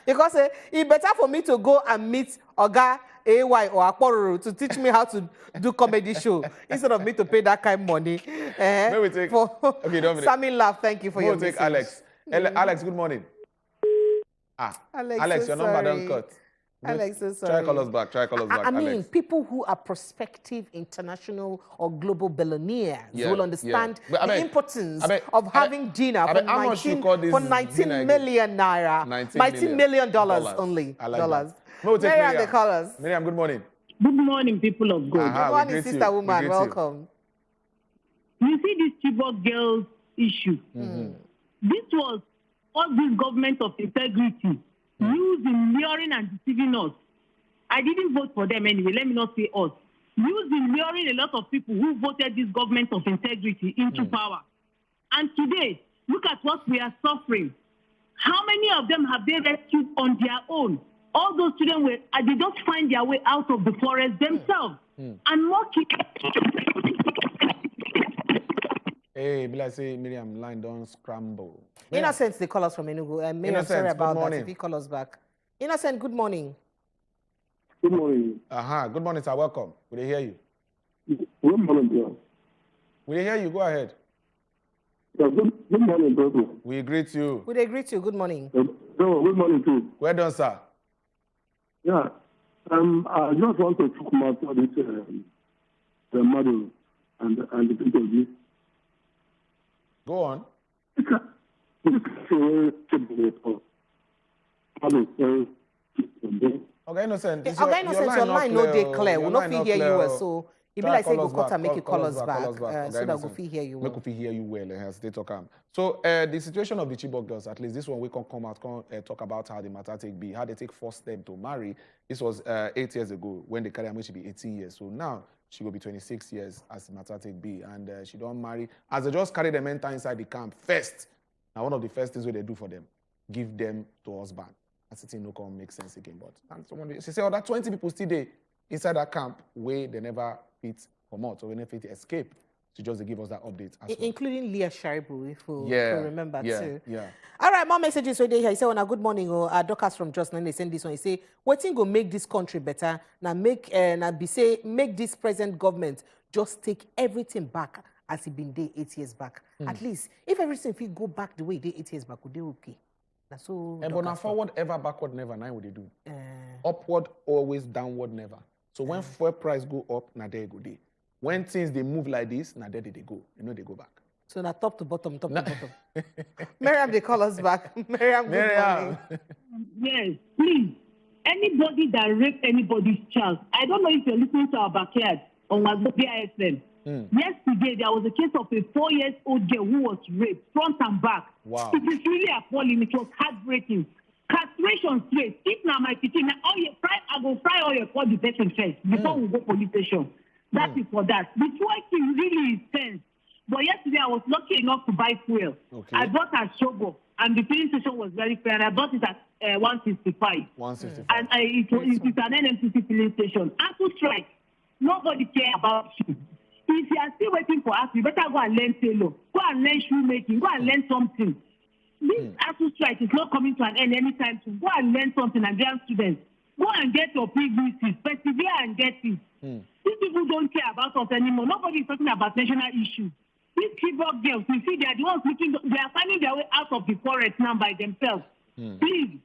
Because it's better for me to go and meet Oga AY or Akporo to teach me how to do comedy show instead of me to pay that kind of money. May we take, okay, don't Sammy laugh, thank you for your message. Take Alex. Alex, good morning. Alex, your number don't cut. Alex, so sorry. Try call us back. I mean, people who are prospective international or global billionaires will understand the importance of having dinner for 19 million naira. $19 million only. Dollars. Miriam, the callers. Miriam, good morning. Good morning, people of God. Good morning, sister woman. Welcome. You see this Chibok girls issue. This was all this government of integrity using, luring and deceiving us. I didn't vote for them anyway. Let me not say us. Using, luring a lot of people who voted this government of integrity into power. And today, look at what we are suffering. How many of them have they rescued on their own all those children they just find their way out of the forest themselves. And more Hey, be like say Miriam, line don't scramble. Innocent, they call us from Enugu. Miriam, Innocent, sorry about good that. morning. If you call us back. Innocent, good morning. Good morning. Good morning, sir. Welcome. We hear you. Good morning, bro. We hear you. Go ahead. Yeah, good morning, brother. We greet you. We greet you. Good morning. Good morning, too. Well done, sir. Yeah. I just want to talk about this, the mother and the people of this. Go on. Okay, Innocent. Okay, Innocent, your line no dey clear. We'll not hear you well. So it be like say go cut and make you call us back. So that we'll hear you well. Make we hear you well and stay talk am. So the situation of the Chibok girls, at least this one we can come out, talk about how the matter take be, how they take first step to marry. This was 8 years ago when they carry am, she be 18 years. So now she will be 26 years as the matter take be, and she don't marry. As they just carry them enter inside the camp first. Now one of the first things what they do for them, give them to husband. As it no come make sense again. But and someone she say, that 20 people still there inside that camp where they never fit come out or they never fit escape. She just give us that update. Including Leah Sharibu, if you remember too. Yeah. All right, more messages right here. He said, good morning, Docas from Just, and they send this one. He say, what thing go make this country better? Now make this present government just take everything back as it been there 8 years back. At least if everything will go back the way they 8 years back, would they okay? So but now forward ever, backward never. Now what they do? Upward always, downward never. So when fuel price go up, now there go there. When things they move like this, now there they go. You know they go back. So now top to bottom, top to bottom. Miriam, they call us back. Miriam, good morning. Yes, please. Anybody that raped anybody's child, I don't know if you're listening to our backyard on Wazobia FM. Yesterday, there was a case of a 4-year-old girl who was raped, front and back. Wow. It is really appalling. It was heartbreaking. Castration straight. If now my kitchen, I go fry all your for the person first before we go police station. That is for that. The twerking really is tense. But yesterday, I was lucky enough to buy fuel. Okay. I bought at Chibok, and the filling station was very fair. I bought it at 165. 165. And it is an NMCC filling station. After strike, nobody care about you. If you are still waiting for us, you better go and learn tailor, go and learn shoemaking, go and learn something. This ASU strike is not coming to an end anytime soon. Go and learn something, Nigerian students. Go and get your PVCs, persevere and get it. These people don't care about us anymore. Nobody is talking about national issues. These Chibok girls, you see, they are the ones looking, they are finding their way out of the forest now by themselves. Please,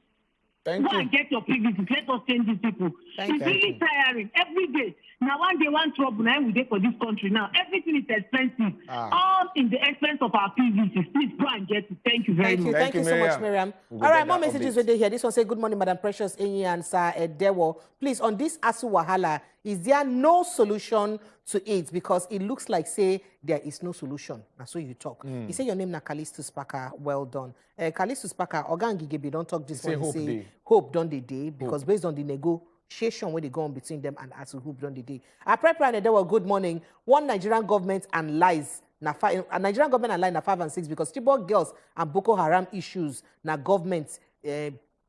go and get your PVCs. Let us change these people. It's really tiring every day. Now, one day, one trouble, now we day for this country now. Everything is expensive. All in the expense of our PVCs. Please go and get it. Thank you very much. Thank you so much, Miriam. All right, more messages right here. This one say, good morning, Madam Precious, Enyi and Sir Dewo. Please, on this ASU Wahala, is there no solution to it? Because it looks like, say, there is no solution. That's what you talk. You say your name na Callisto Spaka. Well done. Callisto Spaka, Ogan Gigebe, don't talk this one. Hope say, hope done the day. Because based on the negotiation where they go on between them and ASU, hope done the day. I prepare and Dewo, good morning. One Nigerian government and lies. Nigerian government and lie na 5 and 6 because Chibok girls and Boko Haram issues na government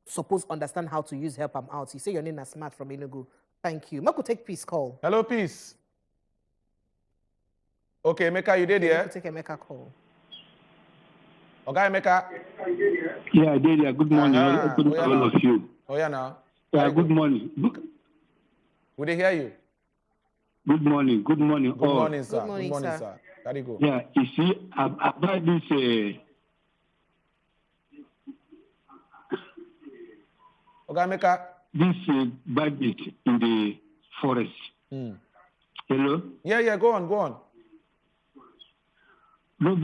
suppose understand how to use help them out. You say your name na Smart from Enugu. Thank you. Mako take Peace call. Hello, Peace. Okay, Emeka, you did here? Take Emeka call. Okay, Emeka. Yeah, I did here. Good morning. Good morning, all of you. Oh, yeah, now. Yeah, good morning. Would they hear you? Good morning. Good morning. Good morning, sir. Good morning, sir. There you go. Yeah, you see, about this. Okay, Emeka. This bandit in the forest. Hello? Yeah, go on. No,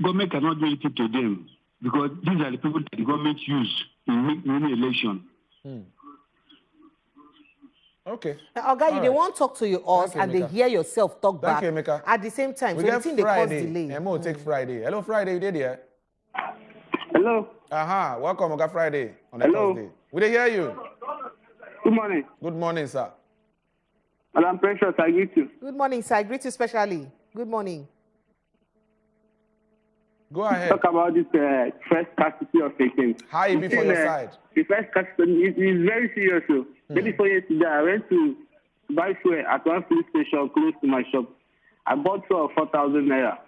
government cannot do anything to them because these are the people that the government use in many election. Okay. Oga, they won't talk to you us and they hear yourself talk back at the same time. We so get you think they cause delay. We'll take Friday. Hello, Friday, you did here? Hello. Welcome, Oga Friday on a Thursday. We did hear you? Good morning. Good morning, sir. Madam Precious, I greet you. Good morning, sir. I greet you specially. Good morning. Go ahead. Talk about this first scarcity of things. How it be for your side? The first scarcity is very serious. So, maybe 4 years ago, I went to buy fuel at one police station close to my shop. I bought fuel for 4,000 naira.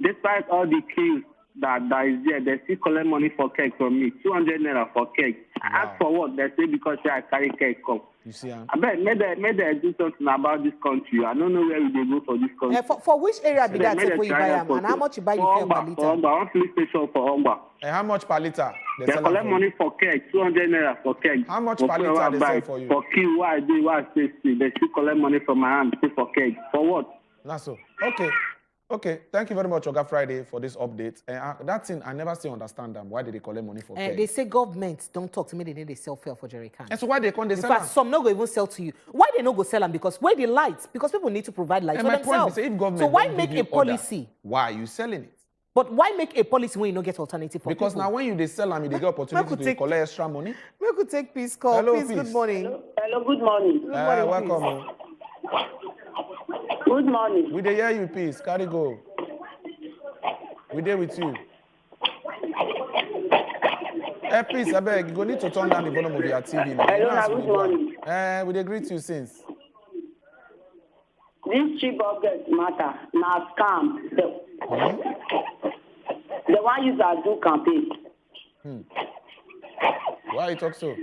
Despite all the queues that is there, they still collect money for cake from me. 200 naira for cake. I asked for what? They say because I carry cake come. You see, I bet maybe do something about this country. I don't know where they go for this country. For which area be that before you buy them? And how much you buy you fuel per liter? For Ogba, one police station for Ogba. And how much per liter? They collect money for cake, 200 naira for cake. How much per liter they sell for you? For queue, why I say they still collect money from my hand pay for cake. For what? That's so. Okay. Thank you very much, Oga Friday, for this update. That thing, I never still understand them. Why did they collect money for cake? They say government don't talk to me, they sell fuel for jerry cans. And so why they can't sell them? Some no go even sell to you. Why they no go sell them? Because where the lights? Because people need to provide lights for themselves. Say, if government so why make a policy? Why are you selling it? But why make a policy when you don't get alternative for because people? Now when you sell them, you get opportunity to collect extra money. We could take peace call. Hello, peace, good morning. Hello, good morning. Good morning, welcome. Good morning. We dey hear you, peace. Carry go. We there with you. Please, I beg, you go need to turn down the volume of your TV. Hello, good morning. We dey greet you since. This Chibok matter, now scam. The one you are do campaign. Why you talk so?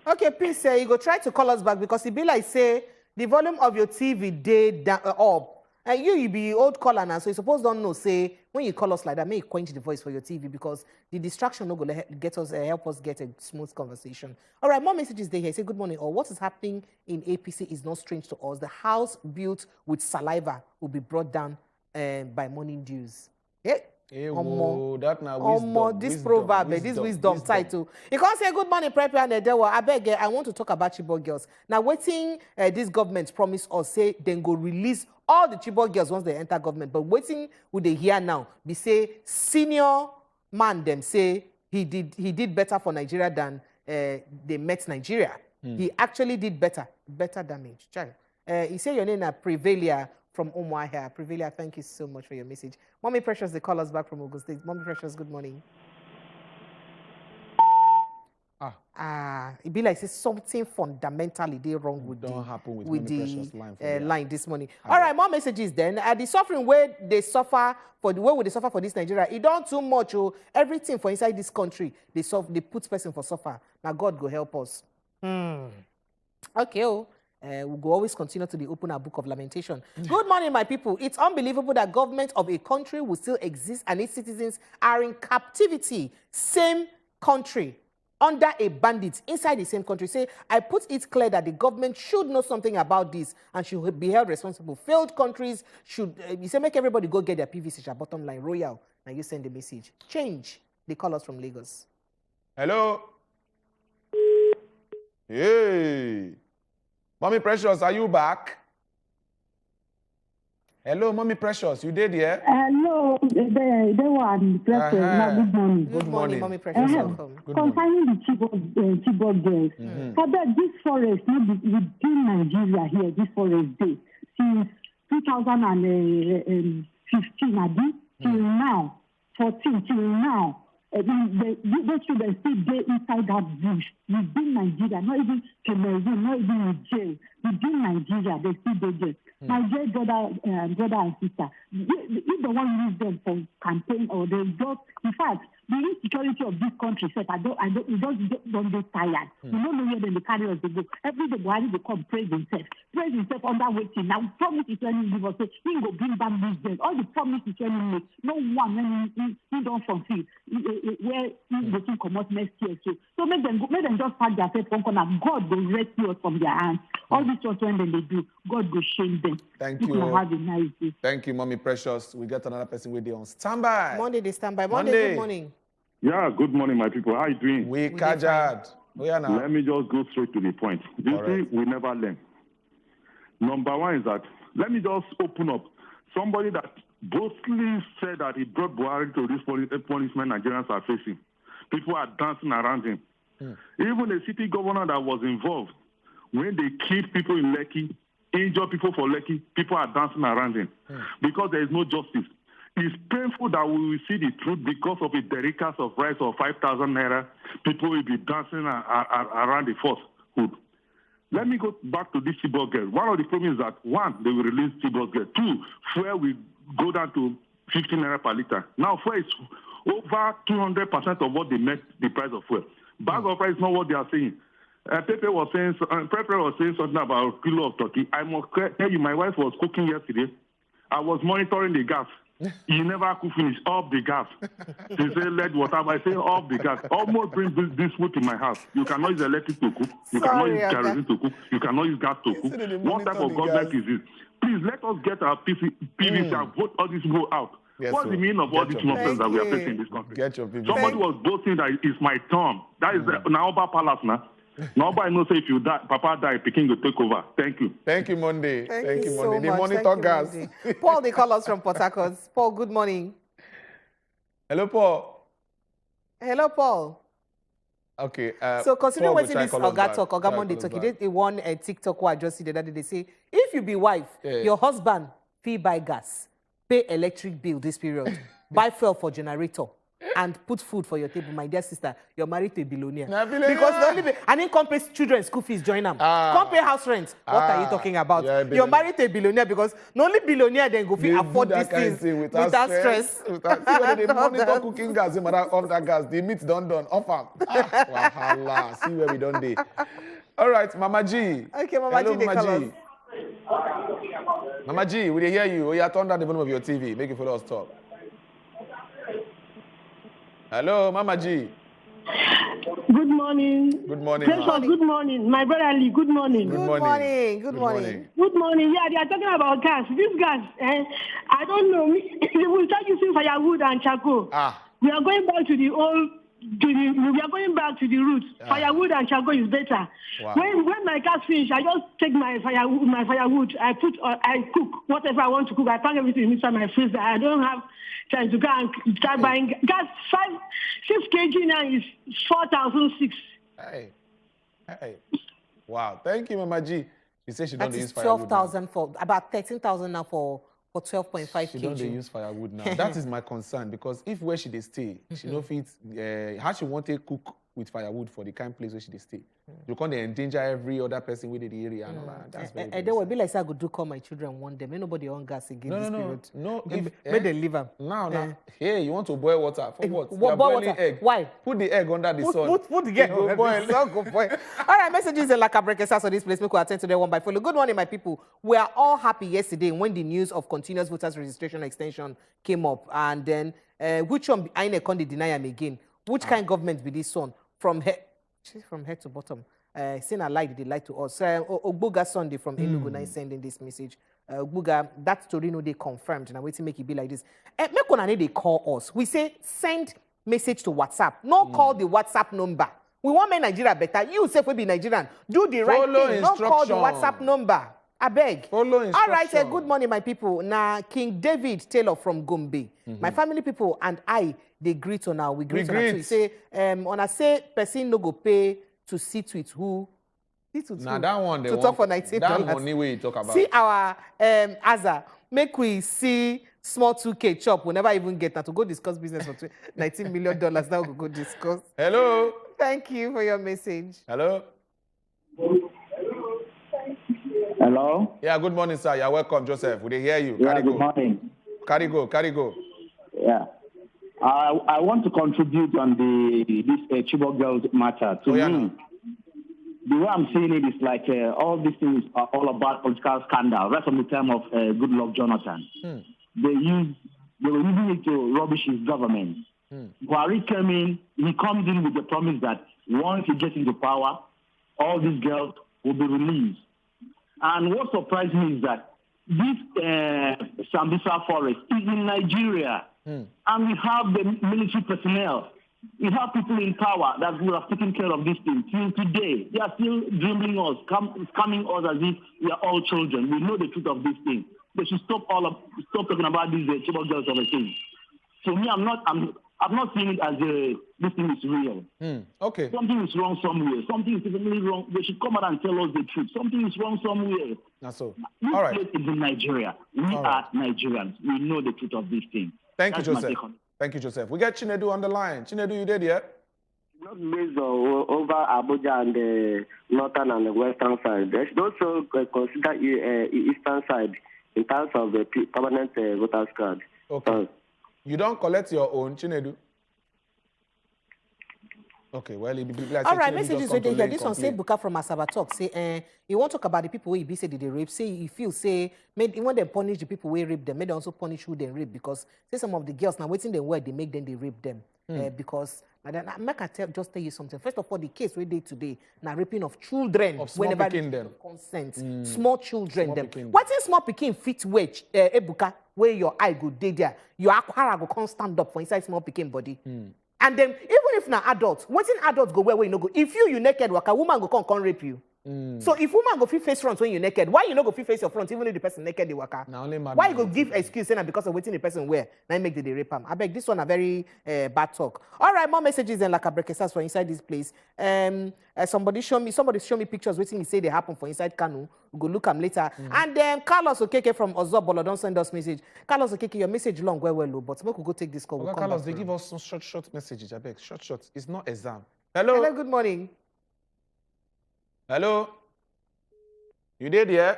Okay, please, you go try to call us back because it be like say the volume of your TV day up. And you be old caller now, so you suppose don't know, say, when you call us like that, may you quench the voice for your TV because the distraction no go get us, help us get a smooth conversation. All right, more messages there here. Say, good morning. Or what is happening in APC is not strange to us. The house built with saliva will be brought down by morning dews. Yeah. That now wisdom. This proverb, this wisdom title. You can't say good morning, prepare and Edewa. I beg, I want to talk about Chibok girls. Now, waiting, this government promise us say then go release all the Chibok girls once they enter government. But waiting with they hear now, they say senior man them say he did better for Nigeria than they met Nigeria. He actually did better damage. He say your name is Prevalia from Umuahia. Prevalia, thank you so much for your message. Mommy Precious, they call us back from Ogun State. Mommy Precious, good morning. It be like say something fundamentally wrong with the line this morning. All right, more messages then. The suffering where they suffer for this Nigeria, it don't too much. Everything for inside this country, they put person for suffer. Now God go help us. Okay. We'll go always continue to open our book of lamentation. Good morning, my people. It's unbelievable that government of a country will still exist and its citizens are in captivity. Same country, under a bandit, inside the same country. Say, I put it clear that the government should know something about this and should be held responsible. Failed countries should, you say, make everybody go get their PVC, our bottom line, royal. Now you send the message. Change. They call us from Lagos. Hello. Hey. Mommy Precious, are you back? Hello, Mommy Precious, you did here? Hello, the one, Precious. Good morning. Good morning, Mommy Precious. Welcome. Concerning the Chibok girls, this forest within Nigeria here, this forest day, since 2015, till now, 14 till now, the children still there inside that bush within Nigeria, not even Cameroon, not even jail. Within Nigeria, they still there. My dear brother and sister, if the one use them for campaign or they just, in fact, the insecurity of this country, we don't get tired. We don't know where they carry us to go. Every day, Buhari will come praise himself under waiting. Now, promise is when he give us, he will bring back these days. All the promises when he make, no one when he don't fulfill. Where he will come out next year. So make them just pack their faith from corner. God will rescue us from their hands. All this was when they do. God will shame them. Thank you. Have a nice day. Thank you, Mommy Precious. We got another person with you on standby. Monday, they stand by. Monday, good morning. Yeah, good morning, my people. How are you doing? We Kajad. Let me just go straight to the point. This thing we never learn. Number one is that, let me just open up. Somebody that boldly said that he brought Buhari to this punishment Nigerians are facing. People are dancing around him. Even the city governor that was involved, when they killed people in Lekki, injure people for Lekki, people are dancing around him because there is no justice. It's painful that we will see the truth because of a derricks of rice of 5,000 naira. People will be dancing around the falsehood. Let me go back to this Chibok girl. One of the problems is that, one, they will release Chibok girl. Two, fuel will go down to 15 naira per liter. Now, fuel is over 200% of what they met the price of fuel. Bag of rice is not what they are saying. Pepe was saying something about a kilo of turkey. I must tell you, my wife was cooking yesterday. I was monitoring the gas. You never could finish off the gas. She said, let whatever. I say off the gas. Almost bring this food to my house. You cannot use electric to cook. You cannot use kerosene to cook. You cannot use gas to cook. What type of government is this? Please let us get our PVC and vote all these people out. Yes, what's the meaning of all these nonsense that we are facing in this country? Somebody was boasting that it's my turn. That is the Naoba Palace now. Nobody knows if you die, Papa die, Peking will take over. Thank you. Thank you, Monday. Thank you so Monday. much. The monitor gas. Paul, they call us from Port Harcourt. Paul, good morning. Hello, Paul. Hello, Paul. Okay. So considering what this Oga talk, Oga Monday talk, he did one TikTok where I just see the other day. They say, if you be wife, your husband fee buy gas, pay electric bill this period, buy fuel for generator, and put food for your table, my dear sister, you're married to a billionaire. Because the only and then come pay children's school fees, join them. Come pay house rent. What are you talking about? You're married to a billionaire because the only billionaire then go afford these things without stress. Without see the monitor cooking gas, off that gas, the meat done, off am. Wahala, see where we done dey. All right, Mama G. Okay, Mama Hello, G, Mama G. Mama G, we dey hear you. Oh, yeah, turn down the volume of your TV. Make you follow us talk. Hello, Mama G. Good morning. Good morning. Precious, good morning. My brother Ali, good morning. Good morning. Good morning. Good morning. Yeah, they are talking about gas. This gas, I don't know. They will start using firewood and charcoal. We are going back to the old. We are going back to the roots. Firewood and charcoal is better. Wow. When my gas finish, I just take my firewood. I cook whatever I want to cook. I pack everything inside my freezer. I don't have time to go and start buying gas. 6 kg now is 4,006. Hey. Wow. Thank you, Mama G. She said she don't use firewood. 12,000 for about 13,000 now for 12.5 kg. She don't use firewood now. That is my concern because if where she dey stay, she no fit. How she want to cook with firewood for the kind place where she dey stay? You can't endanger every other person within the area and all that. That's very. And then will be like say I go do call my children one day. May nobody on gas again this period. No. May they leave them. Now. Hey, you want to boil water for what? Boil water. Egg. Why? Put the egg under the sun. Put the egg under the sun. Go boil. All right, messages in Lakabrekesa on this place. We could attend to them one by follow. Good morning, my people. We are all happy yesterday when the news of continuous voters registration extension came up, and then which one I can't deny him again. Which kind of government be this one from head to bottom? Saying a lie, they lie to us. Ogbuga Sunday from Enugu now sending this message. Ogbuga, that story no they confirmed. Now wait to make it be like this. Make one they call us. We say send message to WhatsApp. No call the WhatsApp number. We want make Nigeria better. You say we be Nigerian. Do the right thing. Don't call the WhatsApp number. I beg. Follow instruction. All right, good morning, my people. Now, King David Taylor from Gombe. My family people and I, they greet on now. We greet on now. Say, on I say, person no go pay to sit with who? Now that one, to talk for $19. That money we talk about. See our Aza, make we see small 2K chop. We never even get that to go discuss business for $19 million. Now we go discuss. Hello. Thank you for your message. Hello. Hello? Yeah, good morning, sir. You're welcome, Joseph. We hear you. Yeah, good morning. Carry go. Yeah. I want to contribute on this Chibok girls matter. To me, the way I'm seeing it is like all these things are all about political scandal. Right from the time of Goodluck Jonathan. They were using it to rubbish his government. Buhari came in, he comes in with the promise that once he gets into power, all these girls will be released. And what surprised me is that this Sambisa Forest is in Nigeria. And we have the military personnel. We have people in power that will have taken care of this thing. Till today, they are still dribbling us, scamming us as if we are all children. We know the truth of this thing. They should stop talking about these Chibok girls of a thing. For me, I've not seen it as this thing is real. Okay. Something is wrong somewhere. Something is definitely wrong. They should come out and tell us the truth. Something is wrong somewhere. That's so. This All right. place is in Nigeria. We are Nigerians. We know the truth of this thing. Thank you, That's my Joseph. take on it. Thank you, Joseph. We get Chinedu on the line. Chinedu, you did yet? Not based over Abuja and the northern and the western side. They should also consider eastern side in terms of the permanent voters card. Okay. You don't collect your own, Chinedu? Okay, well, it be like all right, messages right there. This one say Buka from Asaba talk. Say, you want to talk about the people who be say they rape. Say, you feel say, when they punish the people who rape them, may they also punish who they rape because say some of the girls now waiting they work, they make them they rape them because. And then I can just tell you something. First of all, the case we did today, now raping of children, of small picking them, consent, small children them. What is small picking fit wage? Ebuka, where your eye go dey there, your aquara go can't stand up for inside small picking body. And then even if na adults, what's in adults go where you no go? If you naked, waka woman go come rape you. So if woman go fit face front when you naked, why you no go fit face your front even if the person naked the waka? Why you go give excuse saying because of waiting the person wear? Now make the rape him. I beg this one a very bad talk. All right, more messages and like a breakfast for inside this place. Somebody show me pictures waiting he say they happen for inside Kanu. We go look them later. And then Carlos Okeke from Wazobia don't send us message. Carlos Okeke, your message long well low, but we could go take this call. Well, Carlos, they give us some short messages. I beg, short. It's not exam. Hello. Good morning. Hello? You did here?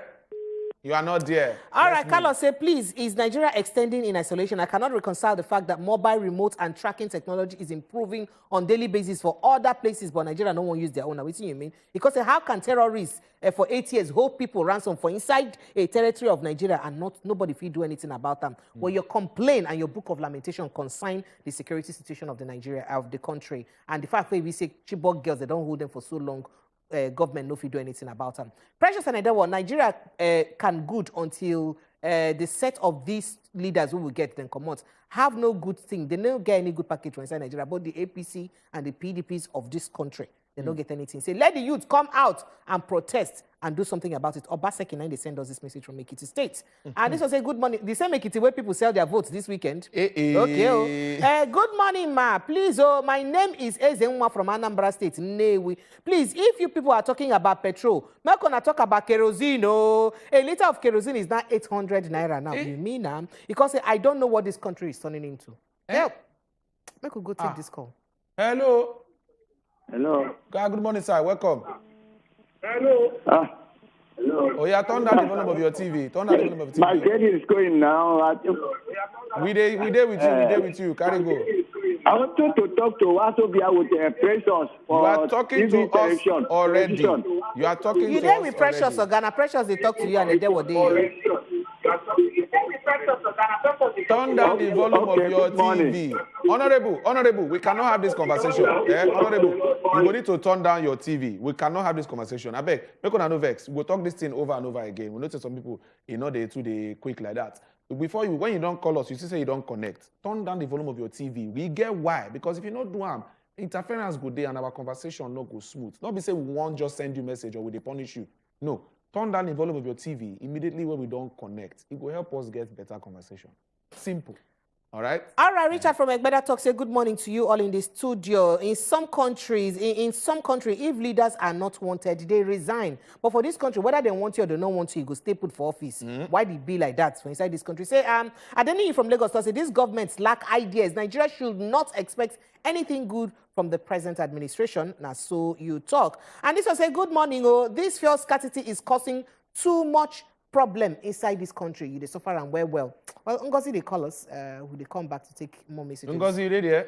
You are not there. All right, Carlos, say, please, is Nigeria extending in isolation? I cannot reconcile the fact that mobile, remote, and tracking technology is improving on daily basis for other places, but Nigeria no one use their own. Now, what do you mean? Because how can terrorists for 8 years hold people ransom for inside a territory of Nigeria and nobody will do anything about them? Well, your complaint and your book of lamentation consign the security situation of the country, and the fact that we say Chibok girls, they don't hold them for so long. Government no fit do anything about them. Precious and Edewo, Nigeria can good until the set of these leaders who will get them come out have no good thing. They don't get any good package inside Nigeria, but the APC and the PDPs of this country, they don't get anything. Say, let the youth come out and protest and do something about it. Obaseki, they send us this message from Ekiti State. And this was a good morning. The same Ekiti where people sell their votes this weekend. Okay. Good morning, ma. Please, my name is Ezenwa from Anambra State. Please, if you people are talking about petrol, I'm going to talk about kerosene. A liter of kerosene is now 800 naira now. You mean, because I don't know what this country is turning into. Help. I could go take this call. Hello. Hello. Good morning, sir. Welcome. Hello. Hello. Oh, yeah, turn down the volume of your TV. Turn down the volume of your TV. My daddy is going now. We there with you. Carry go. I wanted to talk to Wazobia with Precious. You are talking to us already. You are talking to us already. You there with Precious or Ghana? Precious, they talk to you and they were there. Turn down the volume of your TV. Honorable, we cannot have this conversation. Honorable, you will need to turn down your TV. We cannot have this conversation. I beg, make on no vex. We'll talk this thing over and over again. We notice some people, they quick like that. Before when you don't call us, you say you don't connect. Turn down the volume of your TV. We get why. Because if you not do them, interference go there and our conversation not go smooth. Not be say we won't just send you message or we they punish you. No. Turn down the volume of your TV immediately when we don't connect. It will help us get better conversation. Simple. All right? All right, Richard from Egbeda Talk, say good morning to you all in the studio. In some countries, if leaders are not wanted, they resign. But for this country, whether they want you or they don't want you, you go stay put for office. Why did it be like that for inside this country? Say, Adeni from Lagos say these governments lack ideas. Nigeria should not expect anything good from the present administration. Now, so you talk. And this was a good morning. This fuel scarcity is causing too much problem inside this country. You they suffer and well. Well, Ngozi, they call us. Will they come back to take more messages? Ngozi, you ready?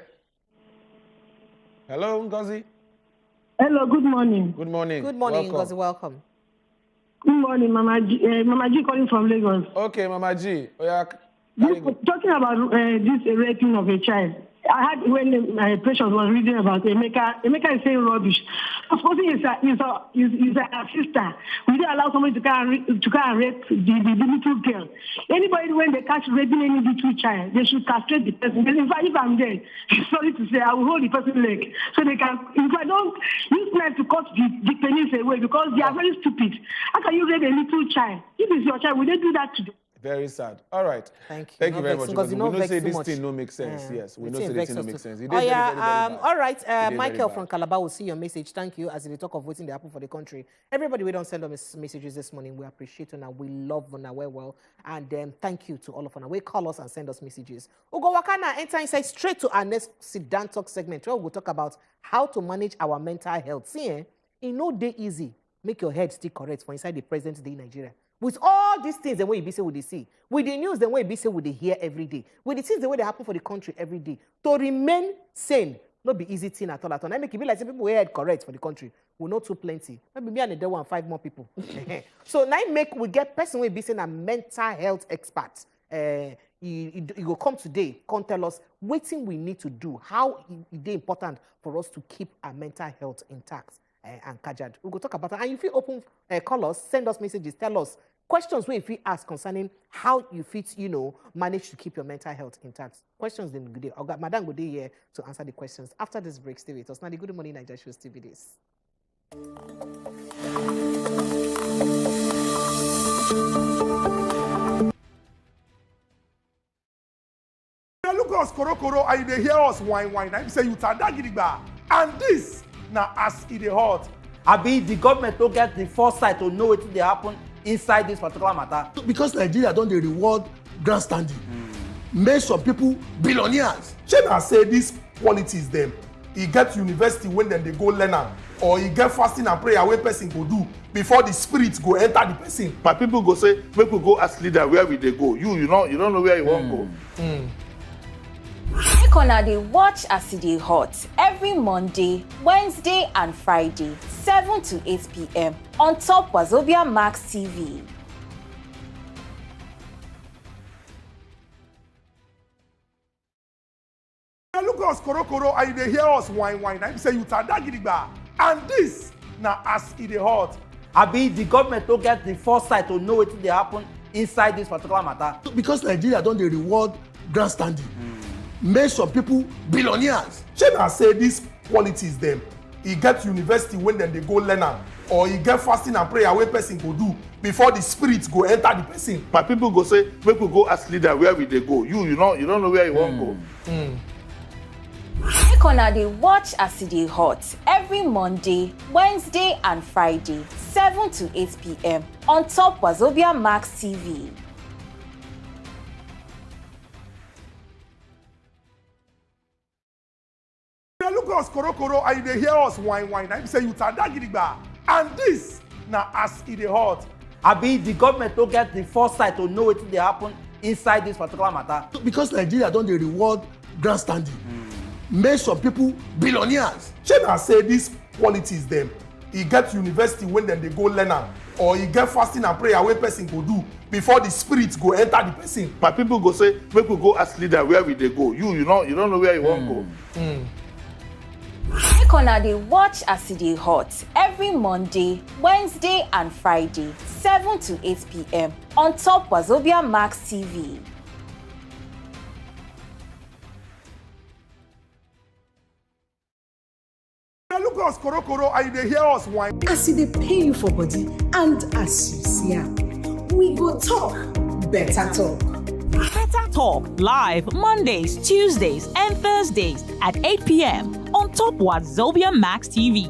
Hello, Ngozi. Hello, good morning. Good morning. Good morning, Ngozi. Welcome. Good morning, Mama G. Mama G calling from Lagos. Okay, Mama G. Talking about this raping of a child. I had when Precious was reading about Emeka is saying rubbish. Supposing he's a sister, we don't allow somebody to come and rape the little girl. Anybody when they catch raping any little child, they should castrate the person. In fact, if I'm there, sorry to say, I will hold the person's leg so they can. If I don't use knife to cut the penis away because they are very stupid. How can you rape a little child? If it's your child, will they do that to them? Very sad. All right. Thank you. Thank you very much. Because We know say this thing no make sense. Yes, we know say this thing no make sense. Oh yeah. All right. Michael bad. from Calabar will see your message. Thank you. As they talk of waiting the happen for the country. Everybody, we don't send us messages this morning. We appreciate you now. We love you now. Well. And thank you to all of us. We call us and send us messages. Ugo Wakana enter inside straight to our next sit down talk segment where we'll talk about how to manage our mental health. See, it no day easy. Make your head still correct for inside the present day in Nigeria. With all these things, the way you be say we they see, with the news, the way you be say we they hear every day, with the things the way they happen for the country every day, to remain sane, not be easy thing at all. I make it be like some people who head correct for the country. We know too plenty. Maybe me and the day one 5 more people. So now we get person who be saying a mental health expert. He will come today, come tell us what thing we need to do, how it is important for us to keep our mental health intact. And Kajad. We'll go talk about it. And if you open call us, send us messages, tell us questions where if you ask concerning how you fit, manage to keep your mental health intact. Questions then good day. Madam good day here to answer the questions. After this break, stay with us. Now the Good Morning Nigeria show still be this. Look us koro and they hear us whine. I say you tada. And this now as it is hot. Abi the government don't get the foresight to know what they happen inside this particular matter. Because Nigeria don't they reward grandstanding. Make some people billionaires. Shey say these qualities them. He get university when then they go learn am, or he get fasting and prayer wey person go do before the spirit go enter the person. My people go say make we go as leader where we they go. You don't know where you want go. Make una dey watch as e dey hot every Monday, Wednesday and Friday, 7 to 8 p.m. on top Wazobia Max TV. Look us koro and they hear us whine. I say you tada. And this now as it is hot. Abi the government don't get the foresight to know what they happen inside this particular matter. Because Nigeria don't they reward grandstanding. Make some people billionaires. Shey say these qualities them. He get university when then they go learn am, or he get fasting and prayer wey person go do before the spirit go enter the person. My people go say make we go as leader where we they go. You don't know where you want go. Make una dey watch as e dey hot every Monday, Wednesday and Friday, 7 to 8 p.m. on top Wazobia Max TV. Look us koro and they hear us whine. I say you tada. And this now as it is hot. Abi the government don't get the foresight to know what they happen inside this particular matter. Because Nigeria don't they reward grandstanding. Make some people billionaires. Shey say these qualities them. He get university when then they go learn am, or he get fasting and prayer wey person go do before the spirit go enter the person. My people go say make we go as leader where we they go. You don't know where you want go. Make una dey watch as e dey hot every Monday, Wednesday and Friday, 7 to 8 p.m. on top Wazobia Max TV. Look us koro and they hear us whine. As they pay you for body and as you see am, we go talk better talk. Better Talk live Mondays, Tuesdays and Thursdays at 8 p.m. on top Wazobia Max TV.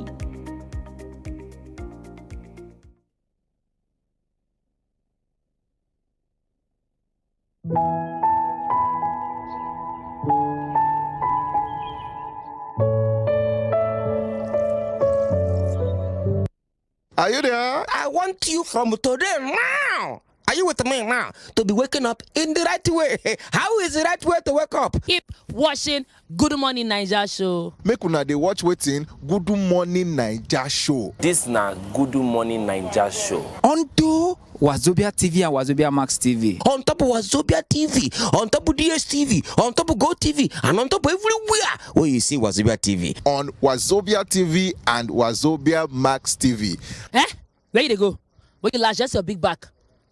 Are you there? I want you from today now. Are you with me now? To be waking up in the right way. How is the right way to wake up? Keep watching Good Morning Naija show. Make una dey watch wetin Good Morning Naija show. This na Good Morning Naija show. Onto Wazobia TV and Wazobia Max TV. On top of Wazobia TV, on top of DSTV, on top of Go TV, and on top of everywhere where you see Wazobia TV. On Wazobia TV and Wazobia Max TV. Where you dey go? Where you large just your big back?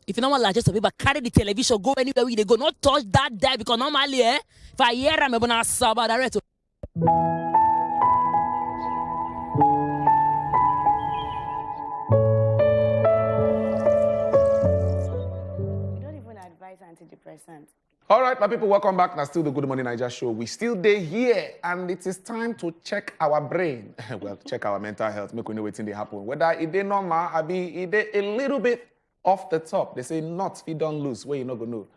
If you don't want to just a carry the television, go anywhere where they go. Not touch that there because normally, if I hear I'm gonna saba direct. right, my people, welcome back. Now, still the Good Morning Naija show. We still day here, and it is time to check our brain. Well, check our mental health. Make we know what's in the happen. Whether it is normal, or it is a little bit off the top. They say not if you don't lose, where you not gonna know.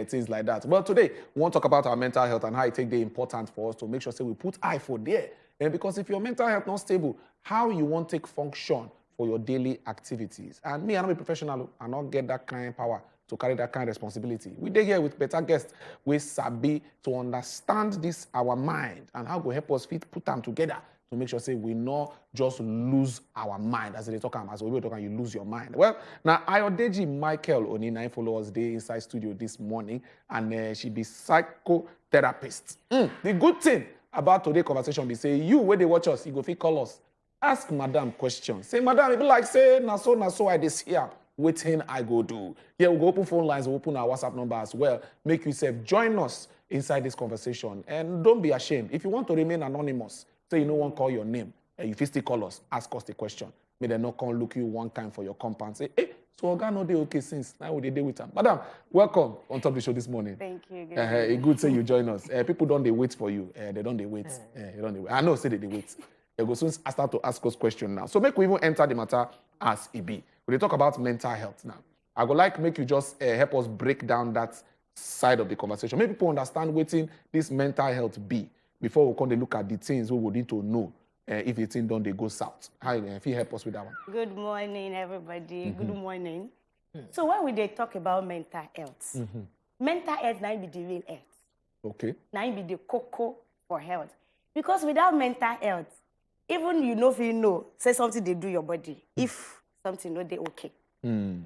Things like that. Well, today we want to talk about our mental health and how it take the important for us to make sure say we put eye for there. And because if your mental health not stable, how you want take function for your daily activities. And me, I'm not a professional. I not get that kind of power to carry that kind of responsibility. We dey here with better guests. We sabi to understand this our mind and how go help us fit put them together to make sure say we not just lose our mind as they talk as we talk you lose your mind. Well, now Ayodeji Michael Onina follow us there inside studio this morning, and she be psychotherapist. The good thing about today's conversation be say you when they watch us, you go fit call us, ask madam questions. Say madam, it be like say na so I this here. Waiting I go do. Here we go open phone lines, we open our WhatsApp number as well. Make yourself join us inside this conversation. And don't be ashamed. If you want to remain anonymous, say you no one call your name, and you still call us, ask us the question. May they not come look you one time for your compound. Say, hey, so Oga no dey okay since. Now we dey with them. Madam, welcome on top of the show this morning. Thank you. Good say you join us. People don't they wait for you. They don't they wait. They don't they wait. I know say they wait. They go soon start to ask us questions now. So make we even enter the matter as it be. We talk about mental health now. I would like make you just help us break down that side of the conversation. Make people understand what this mental health be before we come to look at the things we would need to know if the thing don't they go south. How if you help us with that one? Good morning, everybody. Good morning. So when we talk about mental health, mental health now be the real health. Okay. Now be the cocoa for health. Because without mental health, even if you know, say something they do your body. If something not they okay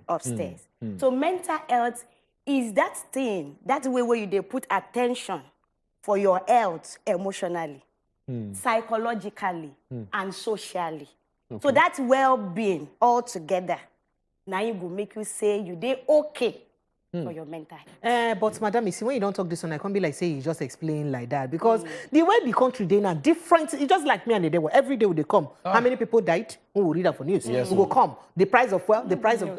upstairs. So mental health is that thing, that way where you they put attention for your health emotionally, psychologically, and socially. Okay. So that's well-being all together. Now you go make you say you they okay for your mental health. But madam, you see, when you don't talk this one, I can't be like say you just explain like that. Because the way the country they now different, it's just like me and the day every day would they come. How many people died? Who will read that for news? Yes, who will come? The price of well, the price of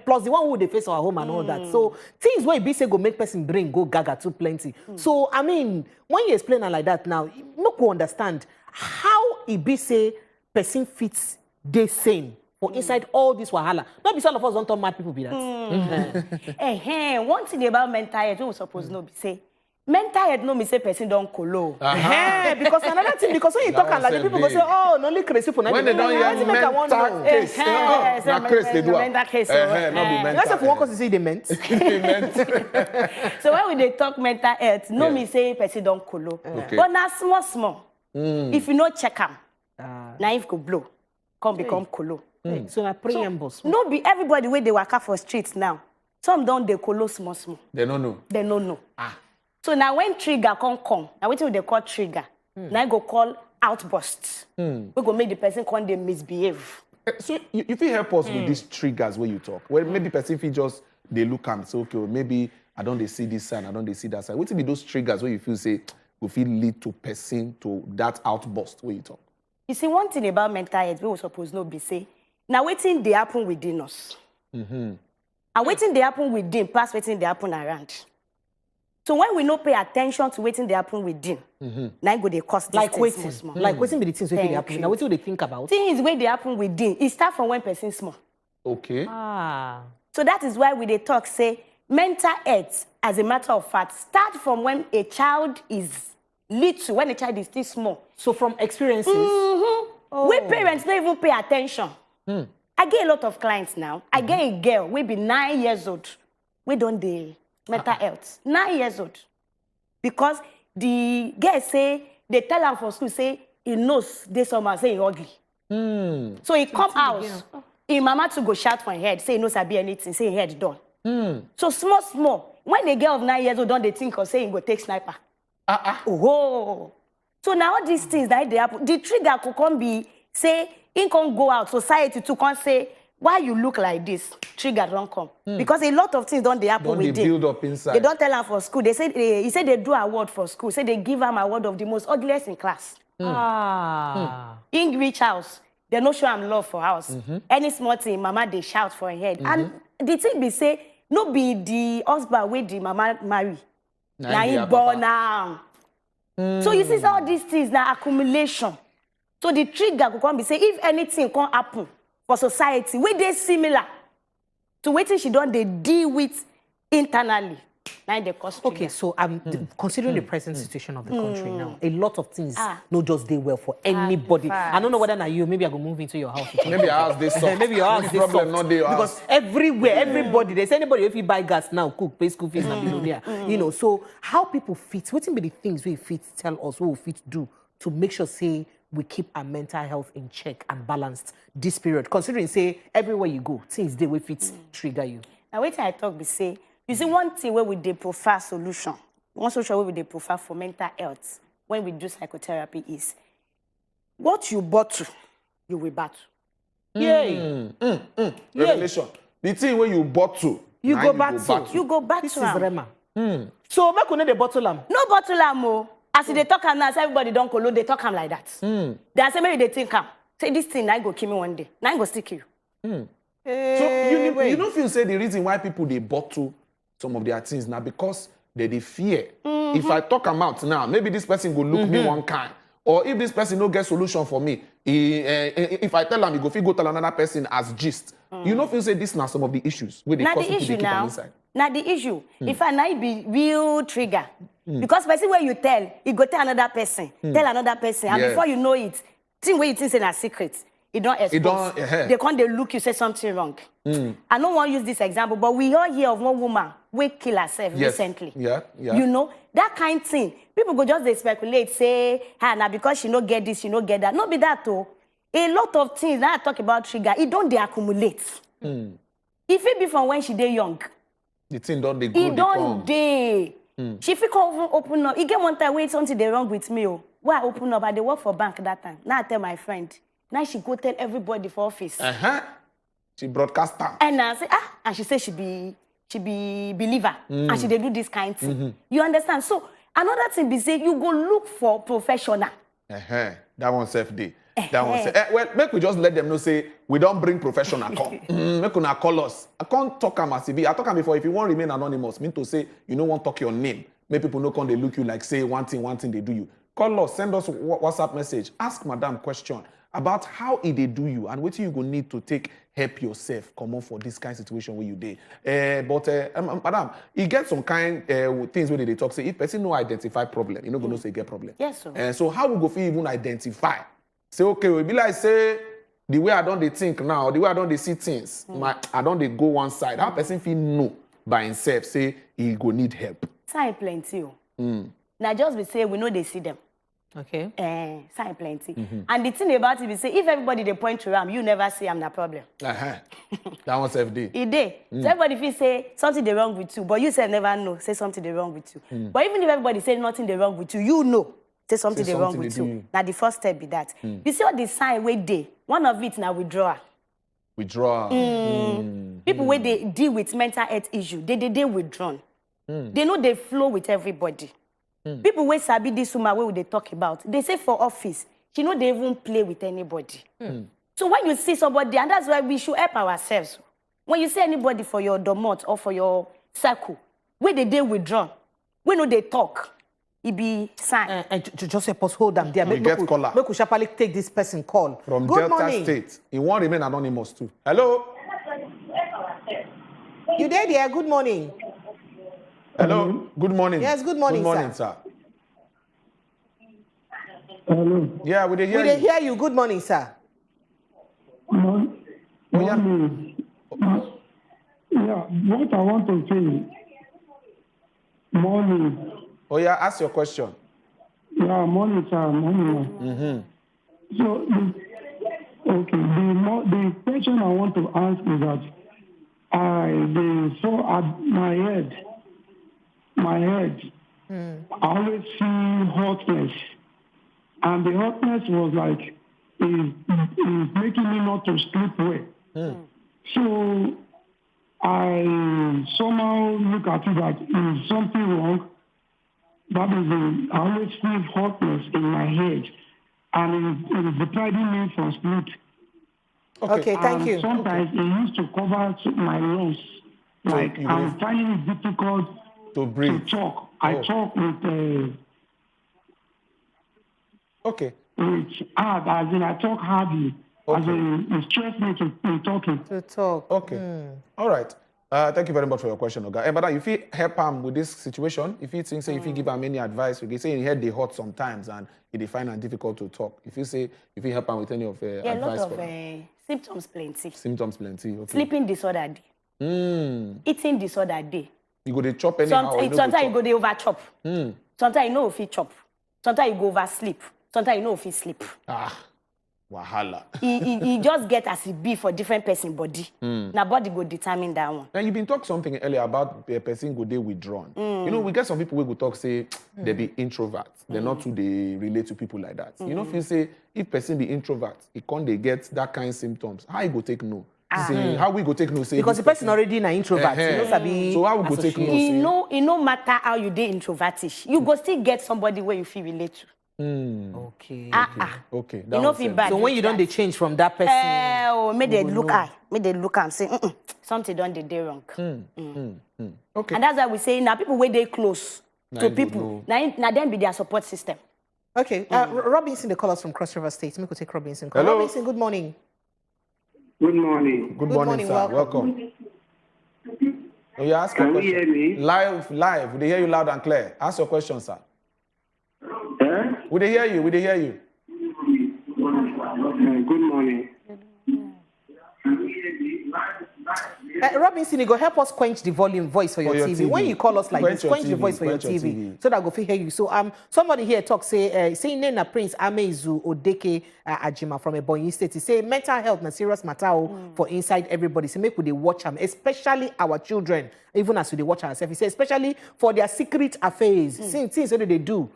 plus the one who they face our home and all that. So things where be say go make person brain go gaga too plenty. So I mean, when you explain it like that now, no go understand how it be say person fits they same. For inside all this wahala. Not be all of us don't turn mad people be that. One thing about mental health, we supposed no be say mental health no me say person don't colo. Because another thing, because when you talk like the people go say, oh, no only crazy for when they don't hear mental case. Na case they do. Mental case. Not be mental. Let's say for one cause you say they meant. So when we talk mental health, no me say person don't colo. But now small. If you not check them, now if go blow, come become colo. So na preamble. No be everybody where they waka for streets now. Some don't they colo small. They don't know. They don't know. So now when trigger come, now what they call trigger? Now I go call outbursts. We go make the person come they misbehave. So if you help us with these triggers where you talk, well maybe person if just they look and say, okay, well, maybe I don't they see this sign, I don't they see that sign. What be those triggers where you feel say will feel lead to person to that outburst where you talk? You see, one thing about mental health, we suppose not be say. Now, waiting they happen within us. And waiting they happen within, past waiting they happen around. So when we not pay attention to waiting they happen within, now go they cause like waiting. Like waiting be the things where they happen. Now waiting they think about. Things where they happen within. It starts from when person small. Okay. So that is why we they talk say mental health, as a matter of fact, start from when a child is little, when a child is still small. So from experiences. We parents don't even pay attention. I get a lot of clients now. I get a girl, we be 9 years old. We don't do mental health. 9 years old. Because the girl say, they tell her for school, say, he knows this summer, say he ugly. So he come out, his mama to go shout for his head, say he knows I be anything, say his head done. So small. When the girl of 9 years old don't they think of saying go take sniper. So now all these things that they happen, the trigger could come be, say, in can go out, society to come say, why you look like this? Trigger don't come. Because a lot of things don't they happen with them. They build up inside. They don't tell her for school. They say he said they do award for school. Say they give him award of the most ugliest in class. English house. They no show him love for house. Any small thing, mama they shout for her head. And the thing be say, no be the husband with the mama marry. Now he born now. So you see all these things now accumulation. So the trigger could come be say if anything can happen for society, where they similar to waiting she don't they deal with internally. Now they cost. Okay, so considering the present situation of the country now, a lot of things not just they well for anybody. I don't know whether now you maybe I go move into your house. Maybe your house this soft. Maybe your house this problem soft. not there. Because everywhere, everybody, there's anybody if you buy gas now, cook, pay school fees, and millionaire. You know, so how people fit? What be the things we fit tell us what we fit do to make sure say we keep our mental health in check and balanced this period? Considering say everywhere you go, things they will fit trigger you. Now wait till I talk be say. You see, one thing where we prefer solution, one solution where we prefer for mental health when we do psychotherapy is what you bottle, you will battle. Yay. Revelation. The thing where you bottle, you go battle. You go battle. This is Rema. So, make we the bottle am. No bottle am o. As they talk am now, as everybody don't call, they talk am like that. They say maybe they think am. Say this thing, I go kill me one day. Now I go stick you. So you don't feel say the reason why people they bottle some of their things now because they fear. If I talk them out now, maybe this person will look me one kind. Or if this person no get solution for me, if I tell them, he go tell another person as gist. You don't feel say this now some of the issues where they cause people to keep them inside. Now the issue, if I now be real trigger, because person where you tell, you go tell another person, tell another person, and before you know it, thing where you think is a secret. It don't expose. They can't they look you say something wrong. I don't want to use this example, but we all hear of one woman who killed herself recently. You know, that kind of thing. People go just they speculate, say, now because she no get this, she no get that. Not be that though. A lot of things, now I talk about trigger, it don't they accumulate. If it be from when she dey young. The thing don't they go. It don't they. She fit come open up. It get one time wait something they wrong with me. Where I open up, I dey work for bank that time. Now I tell my friend. Now she go tell everybody for office. She broadcast her. And I say, and she say she be believer. And she dey do this kind of thing. You understand? So another thing be say you go look for professional. That one self day. That one say, well, make we just let them know say we don't bring professional come. Make una call us. I can't talk am as it be. I talk am before. If you want remain anonymous, mean to say you don't want talk your name. Make people no come they look you like say one thing they do you. Call us, send us WhatsApp message, ask madam question about how they do you and what you go need to take help yourself come on for this kind of situation where you did. Madam, you get some kind things where they talk say if person no identify problem, you know gonna say get problem. Yes, sir. So how we go feel even identify? Say okay, we be like say the way I don't they think now, the way I don't they see things, I don't they go one side. How person feel know by himself say he go need help. Sign plenty. Now just be say we know they see them. Okay. Sign plenty. And the thing about it is say if everybody they point to him, you never see I'm the problem. That one self day. It day. So everybody feel say something they wrong with you, but you say never know, say something they wrong with you. But even if everybody say nothing they wrong with you, you know, say something they wrong with you. Now the first step be that. You see all the sign where they, one of it now withdrawal. Withdrawal. People where they deal with mental health issue, they withdrawn. They know they flow with everybody. People where sabi this woman where they talk about, they say for office, she know they even play with anybody. So when you see somebody, and that's why we should help ourselves. When you see anybody for your domot or for your circle, where they withdrawn, we know they talk, it be sign. Just help us hold them there. Make we sharply take this person call. From Good Delta morning. State. He won't remain anonymous too. Hello? You there? Good morning. Hello? Good morning. Yes, good morning, sir. Hello. Yeah, we hear you. We hear you. Good morning, sir. Morning. Yeah, what I want to say. Morning. Oh yeah, ask your question. Yeah, morning, sir. Morning. So, the question I want to ask is that my head, I always feel hotness. And the hotness was like, is making me not to sleep well. So I somehow look at it that is something wrong. That is, I always feel hotness in my head. And it is depriving me from sleep. Okay, thank you. Sometimes it used to cover my lungs. Like, I'm finding it difficult To breathe. To talk. I talk with okay. With hard, as in I talk hardly. As in it stress me to talking. To talk. Okay. All right. Thank you very much for your question, Oga. But if you help him with this situation, if you think, say, if you give him any advice, you can say he head they hot sometimes and he find it difficult to talk. If you help him with any of advice, a lot of symptoms plenty. Symptoms plenty. Okay. Sleeping disorder day. Eating disorder day. You go to chop anyhow. Sometimes you go to over chop. Sometimes you know if you chop. Sometimes you go oversleep. Sometimes you know if you sleep. Wahala. He just get as he be for different person body. Now body go determine that one. Now you've been talking something earlier about a person go they withdrawn. You know, we get some people who go talk say they be introverts. They're not too they relate to people like that. You know, if you say if person be introvert, it can't they get that kind of symptoms. How you go take no? Say, how we go take no? Say because the person already an introvert. So how we go take no? It no matter how you dey introvertish, you go still get somebody where you feel relate to. Okay. Okay. You know, feel bad. So when you don't they change from that person, make they look eye, make they look and say, something done they do wrong. Okay. And that's why we say now people where they close to people, now then be their support system. Okay. Robinson, the callers from Cross River State. Let me take Robinson. Hello. Robinson, good morning. Good morning. Good morning, sir. Welcome. Oh, you ask Can you hear me? Live. We they hear you loud and clear. Ask your question, sir. We they hear you. Good morning. Robinson, you go help us quench the volume voice for your TV. When you call us like this, quench the voice for your TV. So that go fit hear you. So somebody here talk say Nena Prince Amezu Odeke Ajima from Ebonyi State. He say mental health na serious matter for inside everybody. So make we dey watch them, especially our children. Even as we dey watch ourselves, he say especially for their secret affairs, things what they do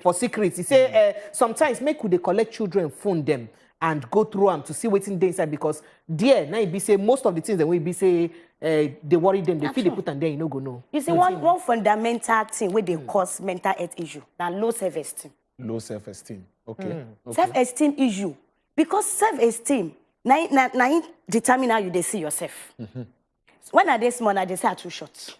for secrets. He say sometimes make we dey collect children, phone them, and go through them to see what's in the inside because there now be say most of the things that we be say they worry them, they feel they put them there, you know go know. You see one fundamental thing where they cause mental health issue, now low self-esteem. Low self-esteem. Okay. Self-esteem issue because self-esteem now determine how you they see yourself. When are they small, they say are too short.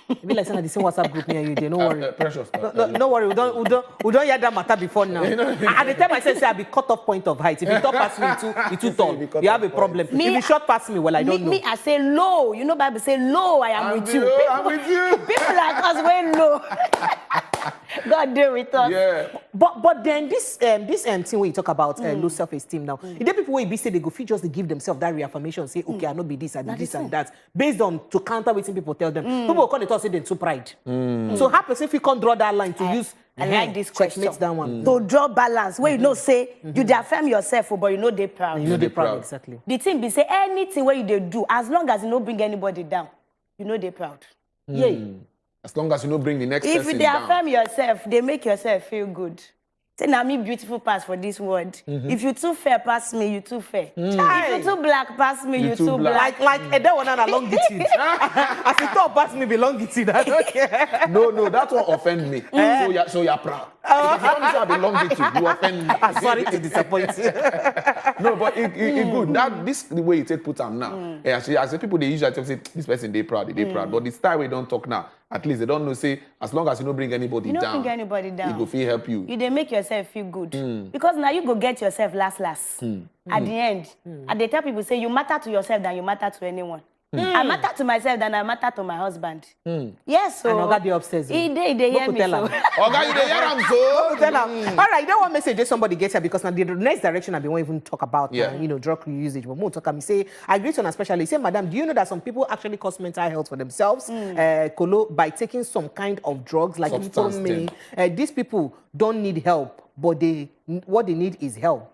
It be like saying the same WhatsApp group near you. They no worry. Precious. No worry. We don't hear that matter before now. At the time I say I be cut off point of height. If you talk past me, you too tall. You have a problem. If you short past me, well I don't know. Me I say low. You know Bible say low. I'm with you. I'm with you. People like us way low. God deal with us. Yeah. But then this thing when you talk about low self-esteem now, if there people will be say they go feel just to give themselves that reaffirmation, say okay I no be this, I be this and that, based on to counter what people tell them. People will call it say they too pride. So how person if you can't draw that line to use I like this question. That one. To draw balance where you know say you dey affirm yourself but you know they proud. You know they proud exactly. The thing be say anything where you dey do as long as you no bring anybody down, you know they proud. Yeah. As long as you don't bring the next person down. If they affirm yourself, they make yourself feel good. Say, now me beautiful pass for this word. If you too fair pass me, you too fair. If you too black pass me, you too black. Like that one and a longitude. As you talk pass me be longitude. I don't care. No, that one offend me. So you're proud. If you don't say I be longitude, you offend me. I'm sorry to disappoint you. No, but it good. That this the way you take put them now. Actually, as the people they usually say this person they proud. But the style we don't talk now. At least they don't know say as long as you don't bring anybody down. You don't bring anybody down. It go feel help you. You they make yourself feel good. Because now you go get yourself last. At the end. And they tell people say you matter to yourself than you matter to anyone. I matter to myself than I matter to my husband. Yes, so. And Oga dey upstairs. They hear me. So. Oga, you dey hear am so. All right, that one message somebody gets here because now the next direction I won't even talk about drug usage. But more talk. I say I agree to an especially say, Madam, do you know that some people actually cause mental health for themselves, by taking some kind of drugs? Like you told me, these people don't need help, but what they need is help.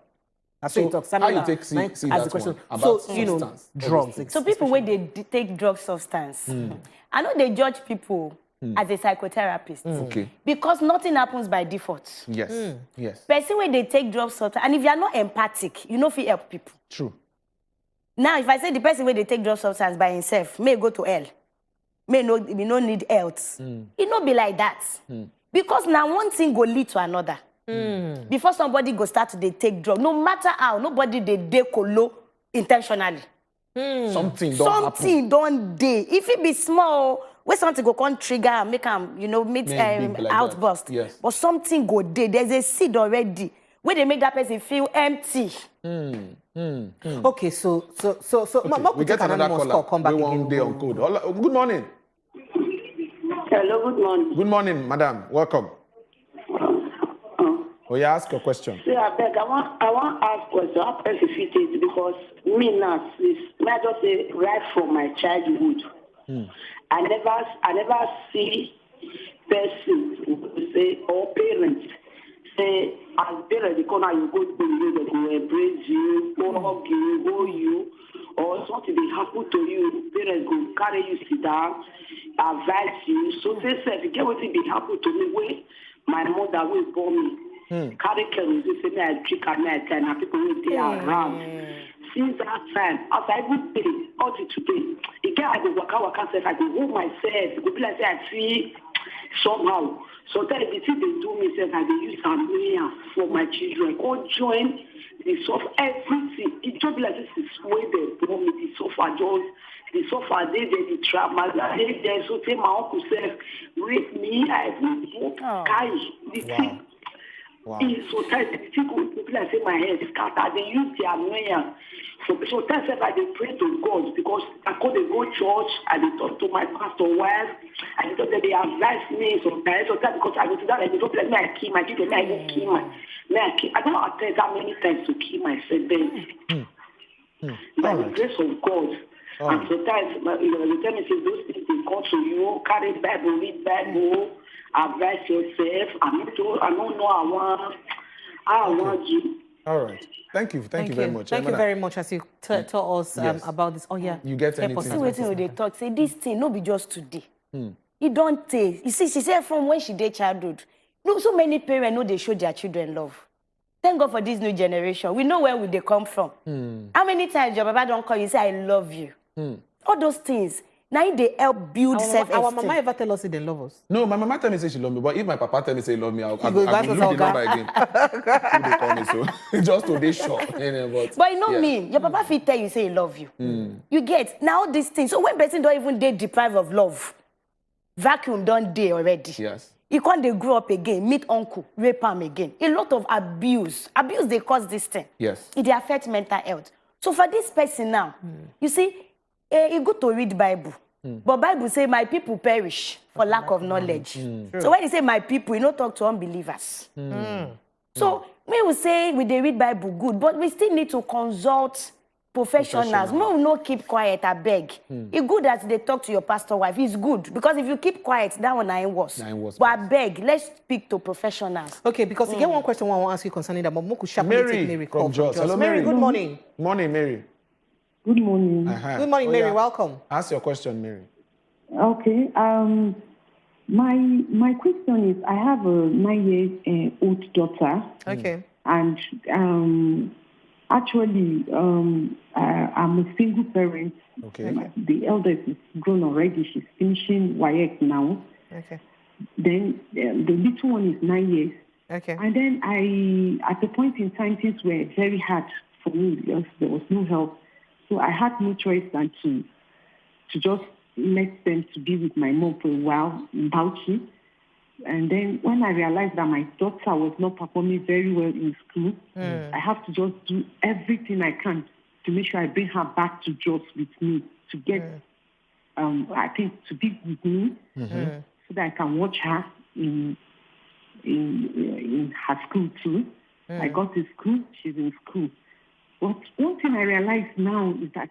So how you take see that question about substance? Drugs. So people when they take drug substance, I know they judge people as a psychotherapist. Okay. Because nothing happens by default. Yes. Yes. Person when they take drug substance, and if you are not empathic, you know if you help people. True. Now, if I say the person when they take drug substance by himself may go to hell, may no need else. It not be like that. Because now one thing go lead to another. Before somebody go start to take drug, no matter how, nobody they colo intentionally. Something don't dey. If it be small, where something go come trigger and make them, you know, meet like outburst. Yes. But something go there. There's a seed already where they make that person feel empty. Okay, so we get another caller. Come back we one day on code. Good morning. Hello, good morning. Good morning, madam. Welcome. Oh, yeah, ask your question. See, I beg, I want to ask question. How specific it because me now, may I just say right from my childhood, I never see person say or parents say as parents they come out you go to you they go embrace you, hug you, hold you, or something they happen to you, parents go carry you sit down, advise you. So they say if you get what they happen to me where my mother will born me. Carry care with you, say me I drink and I tell and people will stay around. Since that time, as I even pay until today, again I go waka self, I go hold myself, go be like say I feel somehow. So tell the thing they do me self, I dey use ammonia for my children. Go join the suffer everything. It just be like this is where they born me, the suffer just the suffer they trauma they there. So tell my uncle self, rape me, I will carry the thing. Wow. So times the thing go be like say my head scatter. They use the ammonia. So times I dey pray to God because I go church, I dey talk to my pastor wife, I dey talk that they advise me sometimes because I go to that and they don't like me I kill my children, I go kill my I don't attend that many times to kill myself then. By the grace of God. And sometimes they tell me say those things they come to you, carry Bible, read Bible, advise yourself. I don't know I want you. All right. Thank you very much. Thank you very much as you tell us about this. Oh yeah. You get anything? See wetin they talk. Say this thing no be just today. It don't take. You see, she said from when she did childhood. No, so many parents know they show their children love. Thank God for this new generation. We know where they come from. How many times your baba don't call you say I love you? All those things. Now they help build self-esteem. Our mama ever tell us they love us? No, my mama tell me say she love me, but if my papa tell me say he love me, I'll leave the number again. Who they call me so? Just to be sure. But you know me, your papa fit tell you say he love you. You get now these things. So when person don't even dey deprived of love, vacuum don't dey already. Yes. You can't they grow up again, meet uncle, rape him again. A lot of abuse. Abuse they cause this thing. Yes. It affects mental health. So for this person now, you see, it's good to read Bible. But Bible say my people perish for lack of knowledge. So when you say my people, you don't talk to unbelievers. So we will say we they read Bible good, but we still need to consult professionals. No, no, keep quiet, I beg. It's good that they talk to your pastor wife. It's good. Because if you keep quiet, that one ain't worse. But I beg, let's speak to professionals. Okay, because you get one question I want to ask you concerning that, but Moku sharply take Mary from Jos. Hello, Mary, good morning. Morning, Mary. Good morning. Good morning, Mary. Welcome. Ask your question, Mary. Okay. My question is, I have a 9-year-old daughter. Okay. And actually, I'm a single parent. Okay. The eldest is grown already. She's finishing WAEC now. Okay. Then the little one is 9 years. Okay. And then at a point in time, things were very hard for me because there was no help. So I had no choice than to just let them to be with my mom for a while in Bauchi. And then when I realized that my daughter was not performing very well in school, I have to just do everything I can to make sure I bring her back to Jos with me, to get, I think, to be with me, so that I can watch her in her school too. I got to school, she's in school. But one thing I realize now is that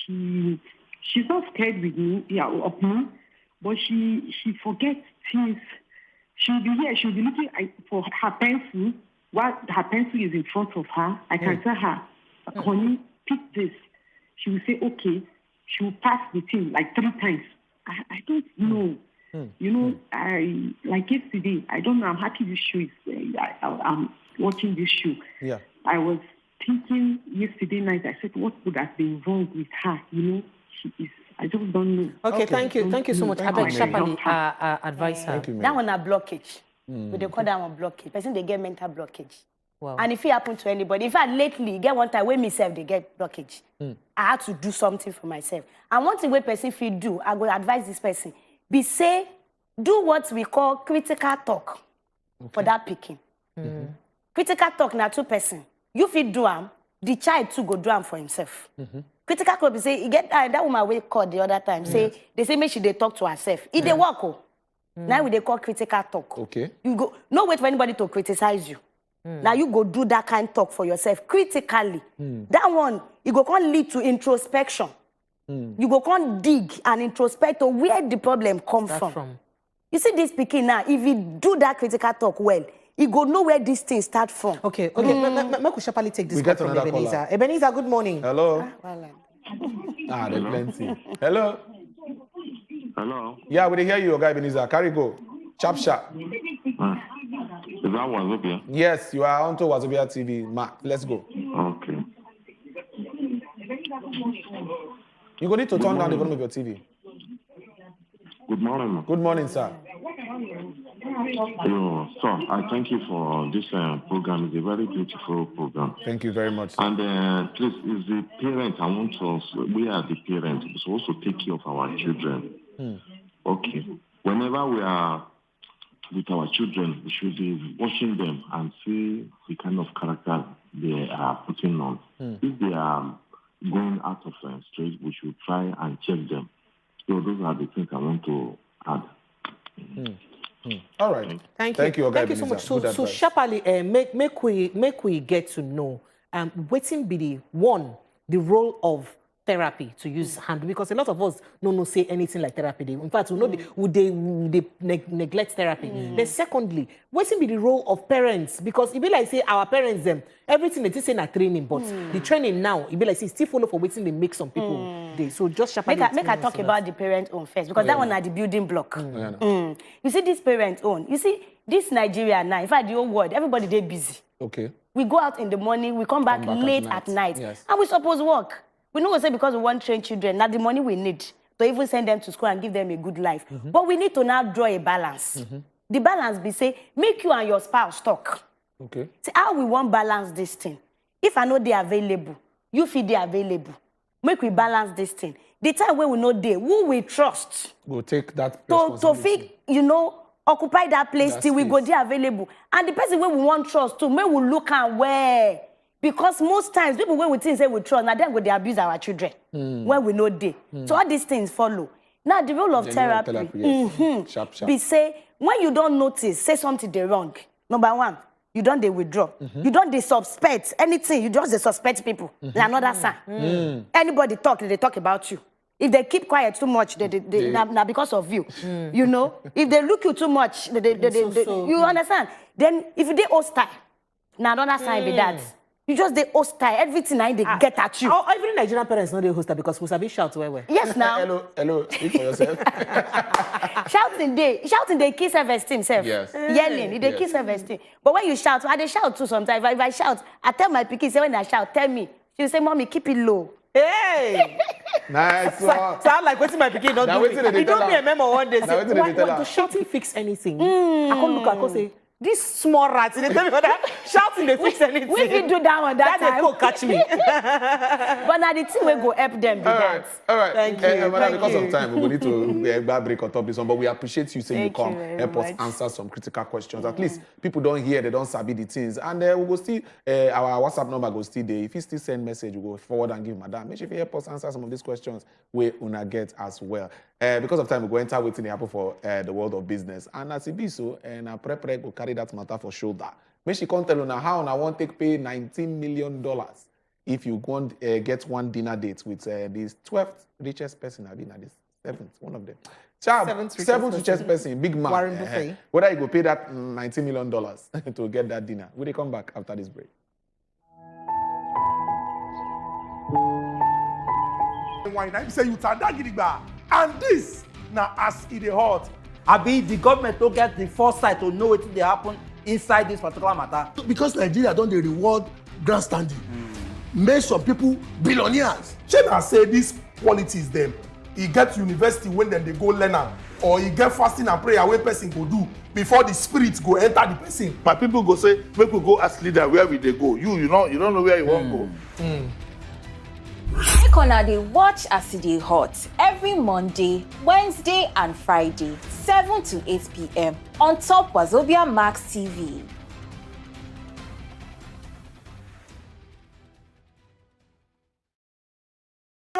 she's not scared with me, of me, but she forgets things. She'll be here, she'll be looking for her pencil, while her pencil is in front of her. I can tell her, honey, pick this. She will say, okay. She will pass the thing like 3 times. I don't know. You know, like yesterday, I don't know, I'm happy this show is, I'm watching this show. Yeah. I was thinking yesterday night, I said, what would have been wrong with her? You know, she is, I just don't know. Okay, thank you. Thank you so much. I beg sharply advise her. That one a blockage. We they call that one blockage. Person they get mental blockage. Wow. And if it happen to anybody, in fact, lately, get one time when myself they get blockage. I had to do something for myself. And one thing where person feel do, I go advise this person. be say, do what we call critical talk for that picking. Critical talk na 2 person. You fit do am, the child too go do am for himself. Critical talk be say, you get that woman we called the other time, say, they say make she dey talk to herself. If they work, now we they call critical talk. Okay. You go, no wait for anybody to criticize you. Now you go do that kind of talk for yourself critically. That one, you go can lead to introspection. You go can dig and introspect to where the problem comes from. You see this speaking now, if you do that critical talk well, you go know where this thing start from. Okay. Make we sharply take this call from Ebenezer. Caller. Ebenezer, good morning. Hello. There's plenty. Hello. Hello. Yeah, we hear you, guy Ebenezer. Carry go. Chap. Is that Wazobia? Yes, you are onto Wazobia TV. Mark, let's go. Okay. You go need to turn down the volume of your TV. Good morning. Good morning, sir. So I thank you for this program. It's a very beautiful program. Thank you very much, sir. And please, is the parents, I want to, we are the parents, we also take care of our children. Okay. Whenever we are with our children, we should be watching them and see the kind of character they are putting on. If they are going out of street, we should try and check them. So those are the things I want to add. All right. Thank you. Thank you so much. So sharply, make we get to know waiting be the role of therapy to use hand, because a lot of us no say anything like therapy. In fact, we know they neglect therapy. Then secondly, waiting be the role of parents, because it be like say our parents them everything they say na training, but the training now it be like say still follow for waiting they make some people they. So just sharply make I talk about the parent own first, because that one are the building block. You see this parent own. You see this Nigeria now. In fact, the whole world, everybody they busy. Okay. We go out in the morning, we come back late at night, and we suppose work. We know say because we want train children, not the money we need to even send them to school and give them a good life. But we need to now draw a balance. The balance be say, make you and your spouse talk. Okay. See how we want balance this thing. If I know they available, you feel they available. Make we balance this thing. The time when we know they, who we trust. Go take that responsibility. To occupy that place till we go there available. And the person where we want trust to, may we look and where. Because most times, people when we think say we trust, now then they abuse our children when we know they. So all these things follow. Now the role of therapy sharp. Be say, when you don't notice, say something they wrong. Number one, you don't they withdraw. You don't they suspect anything. You just they suspect people. Another sign. Anybody talk, they talk about you. If they keep quiet too much, now because of you. You know, if they look you too much, you understand? Then if they hostile, now another sign be that. You just they hostile. Everything they get at you. Every Nigerian parents know they hostile because we sabi shout where. Yes, now. hello. Speak for yourself. shouting they kiss self-esteem self. Yes. Yelling, they kiss self-esteem. But when you shout, I they shout too sometimes. If I shout, I tell my pikin, say when I shout, tell me. She'll say, Mommy, keep it low. Hey! Nice one. Sound like what's my pikin don't do me. He told me a memo one day. Say, why do shouting fix anything? I can't look at her say, this small rat, they tell me that shouting they fix anything. We did do that one that time. They go catch me. But now the team will go help them do that. All right. Thank you. Because of time, we need to break on top this one. But we appreciate you saying you come help us answer some critical questions. At least people don't hear, they don't sabi the things. And we will still, our WhatsApp number goes still there. If you still send message, we go forward and give madam. Make sure you help us answer some of these questions we una get as well. Because of time, we go enter waiting to happen for the world of business. And as it be so, and I prepare go carry that matter for shoulder. Make she come tell you now how I want to take pay $19 million if you go get one dinner date with this 12th richest person. I've been at this 7th, one of them. Seventh richest person, big man. Warren Buffett. Whether you go pay that $19 million to get that dinner. Will they come back after this break? And this now as it hot. Abi the government don't get the foresight to know what they happen inside this particular matter. Because Nigeria don't they reward grandstanding, make some people billionaires. China say these qualities them. He get university when then they go learn am, or he get fasting and prayer where person go do before the spirit go enter the person. My people go say, make we go as leader where we they go. You don't know where you want go. Make una dey watch as e dey hot every Monday, Wednesday and Friday, 7 to 8 p.m. on top Wazobia Max TV.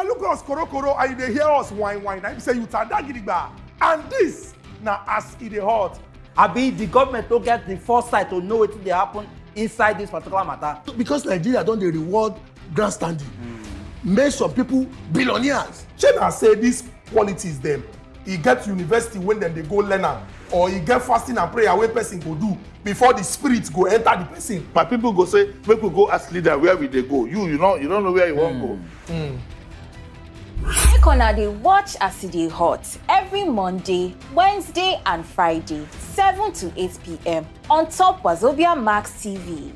Look us koro and they hear us whine. I say you tada gidigba. And this now as it dey hot. Abi the government don't get the foresight to know wetin dey happen inside this particular matter. Because Nigeria don't dey reward grandstanding. Make some people billionaires. Shey say these qualities them. E get university when them they go learn am, or e get fasting and prayer wey person go do before the spirit go enter the person. My people go say, make we go as leader where we they go. You don't know where you want go. Make una dey watch as e dey hot every Monday, Wednesday and Friday, 7 to 8 p.m. on top Wazobia Max TV.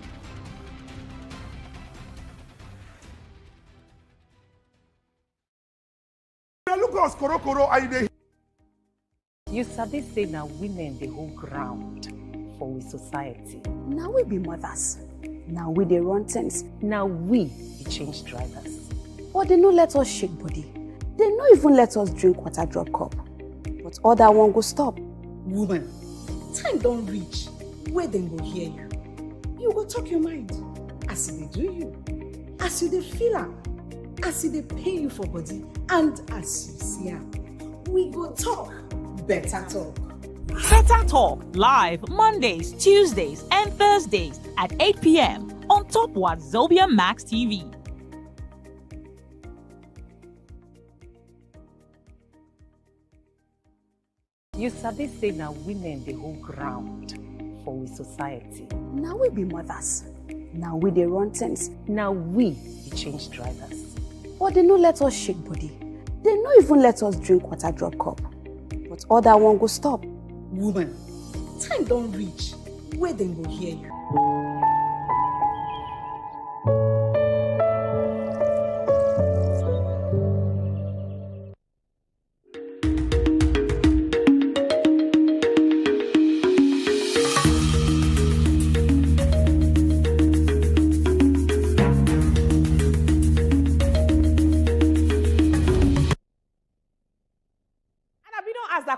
Look us koro and they. You sabi say na women dey hold ground for we society. Now we be mothers. Now we dey run things. Now we be change drivers. But they no let us shake body. They no even let us drink water drop cup. But other one go stop. Woman, time don't reach where dem go hear you. You go talk your mind. As e dey do you. As you dey feel am. As e dey pain you for body. And as you see am. We go talk. Better talk. Better Talk live Mondays, Tuesdays, and Thursdays at 8 p.m. on top Wazobia Max TV. You sabi say na women dey hold ground for we society. Now we be mothers. Now we dey run things. Now we be change drivers. But they no let us shake body. They no even let us drink water drop cup. But other one go stop. Woman, time don't reach where dem go hear you.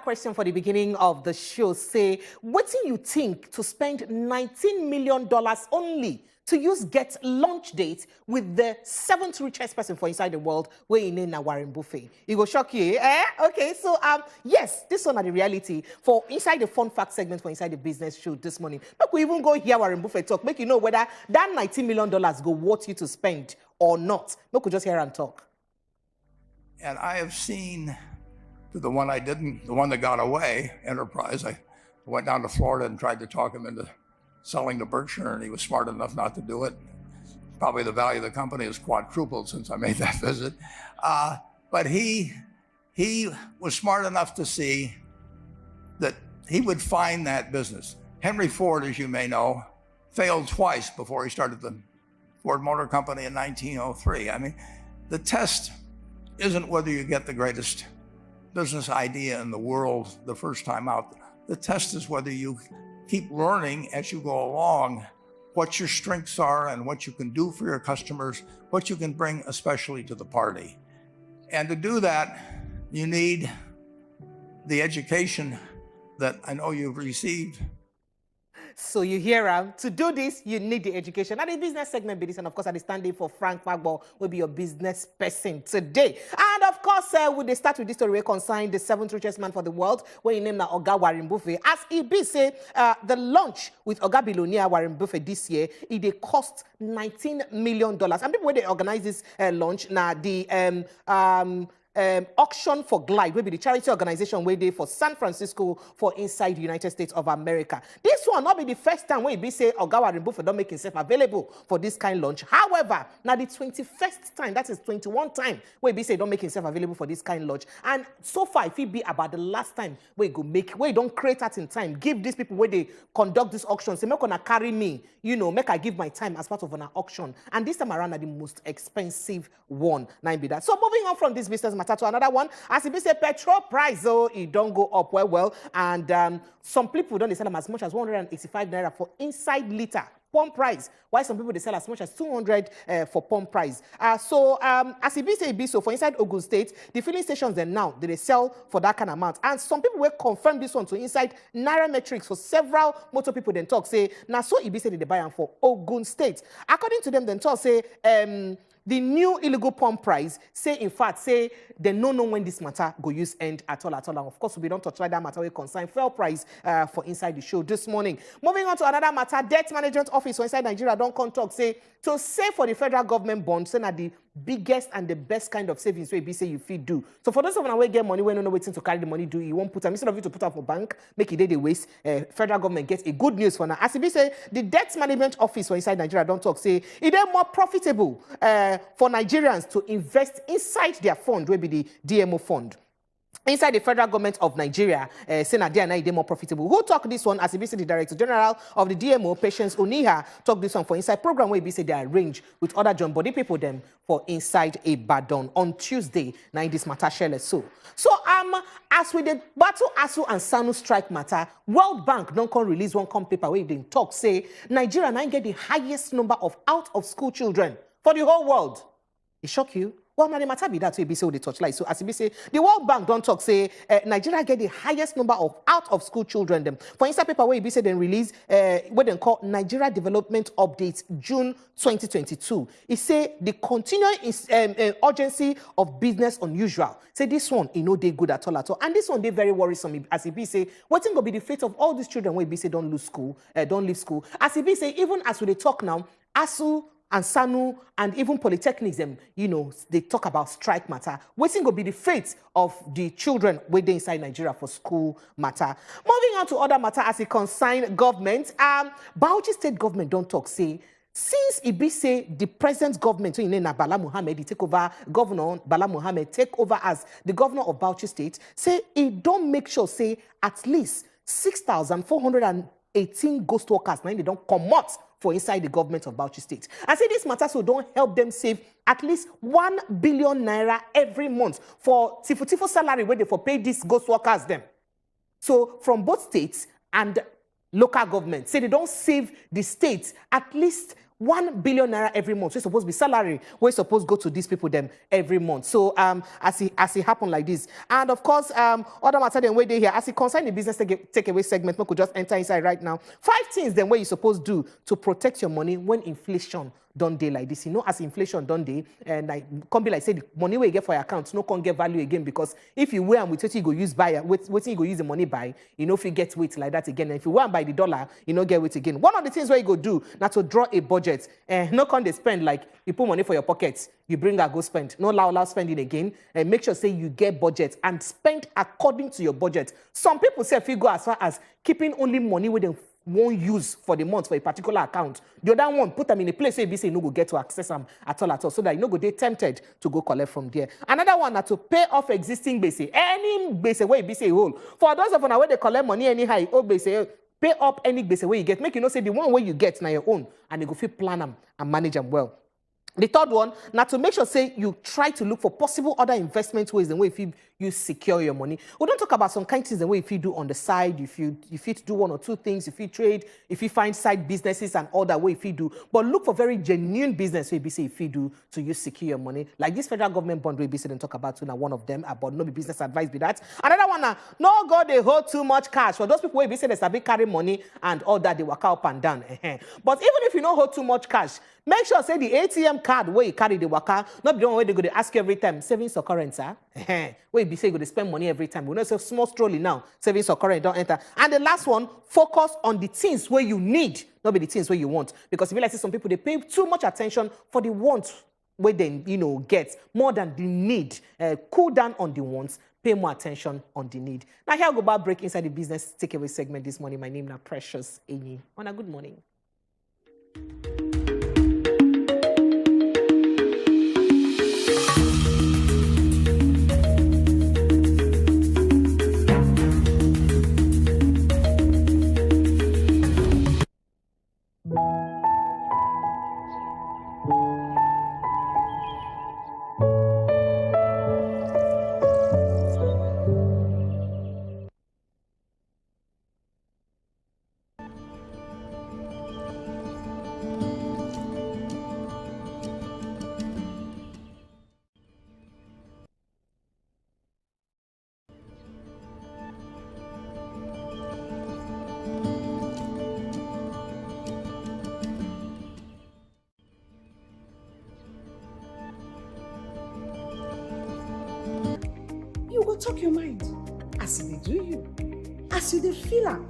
Question for the beginning of the show. Say, what do you think to spend $19 million only to use get lunch date with the 7th richest person for inside the world, where in name Warren Buffett? It go shock you, eh? Okay, so yes, this one are the reality for inside the fun fact segment for inside the business show this morning. Make we even go hear Warren Buffett talk, make you know whether that $19 million go worth you to spend or not. Make we just hear and talk. And I have seen the one I didn't, the one that got away, Enterprise. I went down to Florida and tried to talk him into selling to Berkshire, and he was smart enough not to do it. Probably the value of the company has quadrupled since I made that visit. But he was smart enough to see that he would find that business. Henry Ford, as you may know, failed twice before he started the Ford Motor Company in 1903. I mean, the test isn't whether you get the greatest business idea in the world the first time out. The test is whether you keep learning as you go along what your strengths are and what you can do for your customers, what you can bring especially to the party. And to do that, you need the education that I know you've received. So you hear to do this, you need the education. And the business segment be this, and of course, I stand in for Frank Magbo, will be your business person today. And of course, we start with this story where concern the 7th richest man for the world, where he named Oga Warren Buffett. As he be say, the launch with Oga billionaire Warren Buffett this year, it cost $19 million. And people when they organize this launch, now the Auction for Glide will be the charity organization where they for San Francisco for inside the United States of America. This one not be the first time where it be say Oga Warren Buffett don't make himself available for this kind of launch. However, now the 21st time, that is 21 time where it be say don't make himself available for this kind of launch. And so far, if it be about the last time where you go make, where you don't create that in time, give these people where they conduct this auction, say, make gonna carry me, you know, make I give my time as part of an auction. And this time around, are the most expensive one. Now be that. So moving on from this business matter to another one, as it be say petrol price, it don't go up well, and some people don't sell them as much as 185 naira for inside liter pump price. Why some people they sell as much as 200 for pump price. As it be so for inside Ogun State, the filling stations then now they sell for that kind of amount. And some people will confirm this one to inside Nairametrics for several motor people then talk say now so it be say they buy them for Ogun State. According to them then talk say the new illegal pump price say in fact say they don't know when this matter go use end at all. And of course we don't touch that matter we concern fuel price for inside the show this morning. Moving on to another matter, debt management office for inside Nigeria don't come talk say to save for the federal government bond say na the biggest and the best kind of savings wey be say you fit do. So for those of you wey get money wey no know wetin to carry the money do, you won't put am instead of you to put am for bank make it dey waste. Federal government gets a good news for now. As it be say the debt management office for inside Nigeria don't talk say it is more profitable for Nigerians to invest inside their fund wey be the DMO fund. Inside the federal government of Nigeria, say na there na e dey more profitable. Who talk this one? As it be say the Director General of the DMO, Patience Oniha, talk this one for inside program where be say they arrange with other John body people them for inside Ibadan on Tuesday. Now this matter share so. As with the battle ASU and SANU strike matter, World Bank don't come release one paper where they talk say Nigeria now get the highest number of out of school children for the whole world. It shock you? Well, now the matter be that way be say the touchlight. So as it be say, the World Bank don't talk say Nigeria get the highest number of out of school children them. For inside paper where it be say then release what they call Nigeria Development Update June 2022. It say the continuing urgency of business unusual. Say this one no dey good at all. And this one they very worrisome as it be say what's going to be the fate of all these children where it be say don't lose school, don't leave school. As it be say even as we talk now, ASU and SANU and even polytechnics, them, they talk about strike matter. What's going to be the fate of the children waiting inside Nigeria for school matter? Moving on to other matter as it concern government, Bauchi State government don't talk say since it be say the present government, so Bala Mohammed, he take over, Governor Bala Mohammed take over as the governor of Bauchi State, say he don't make sure say at least 6,418 ghost workers now they don't come out for inside the government of Bauchi State. I say this matter so don't help them save at least 1 billion naira every month for tifo salary where they for pay these ghost workers them. So from both states and local government, say they don't save the states at least 1 billion naira every month. So it's supposed to be salary. We're supposed to go to these people them every month. So as it happen like this. And of course, other matter than where they here, as it concern the business takeaway segment, we could just enter inside right now. 5 things then where you supposed to do to protect your money when inflation don't day like this. As inflation don't day, and I can't be like say the money we get for your account, no can't get value again because if you wear and with what you go use buy, what you go use the money buy, if you get weight like that again. And if you wear and buy the dollar, get weight again. One of the things where you go do now to draw a budget, no can't they spend like you put money for your pockets, you bring and go spend. No allow spending again, and make sure say you get budget and spend according to your budget. Some people say if you go as far as keeping only money with them won't use for the month for a particular account. The other one, put them in a place where you say you no go get to access them at all, so that you no go they tempted to go collect from there. Another one to pay off existing base. Any base where you be say hold. For those of you where they collect money anyhow, oh base, pay up any base where you get. Make say the one where you get now your own, and you go fit plan them and manage them well. The third one, now to make sure say you try to look for possible other investment ways and way if you secure your money. We don't talk about some kind of things the way if you do on the side, if you do 1 or 2 things, if you trade, if you find side businesses and all that way if you do. But look for very genuine business way say if you do to you secure your money. Like this federal government bond way be and talk about now one of them about no be business advice be that. Another one now, no go they hold too much cash. For those people way be say they start carry money and all that they work up and down. But even if you don't hold too much cash, make sure say the ATM card where you carry the waka, not the one where they go to ask you every time, savings or current, sir. Where you be say you go to spend money every time. We know say small strolling now, savings or current don't enter. And the last one, focus on the things where you need, not be the things where you want. Because if you like say some people they pay too much attention for the wants where they get more than the need. Cool down on the wants, pay more attention on the need. Now here I go back break inside the business takeaway segment this morning. My name is Precious Enyi. On a good morning. go talk your mind. As they do you, as you dey feel am,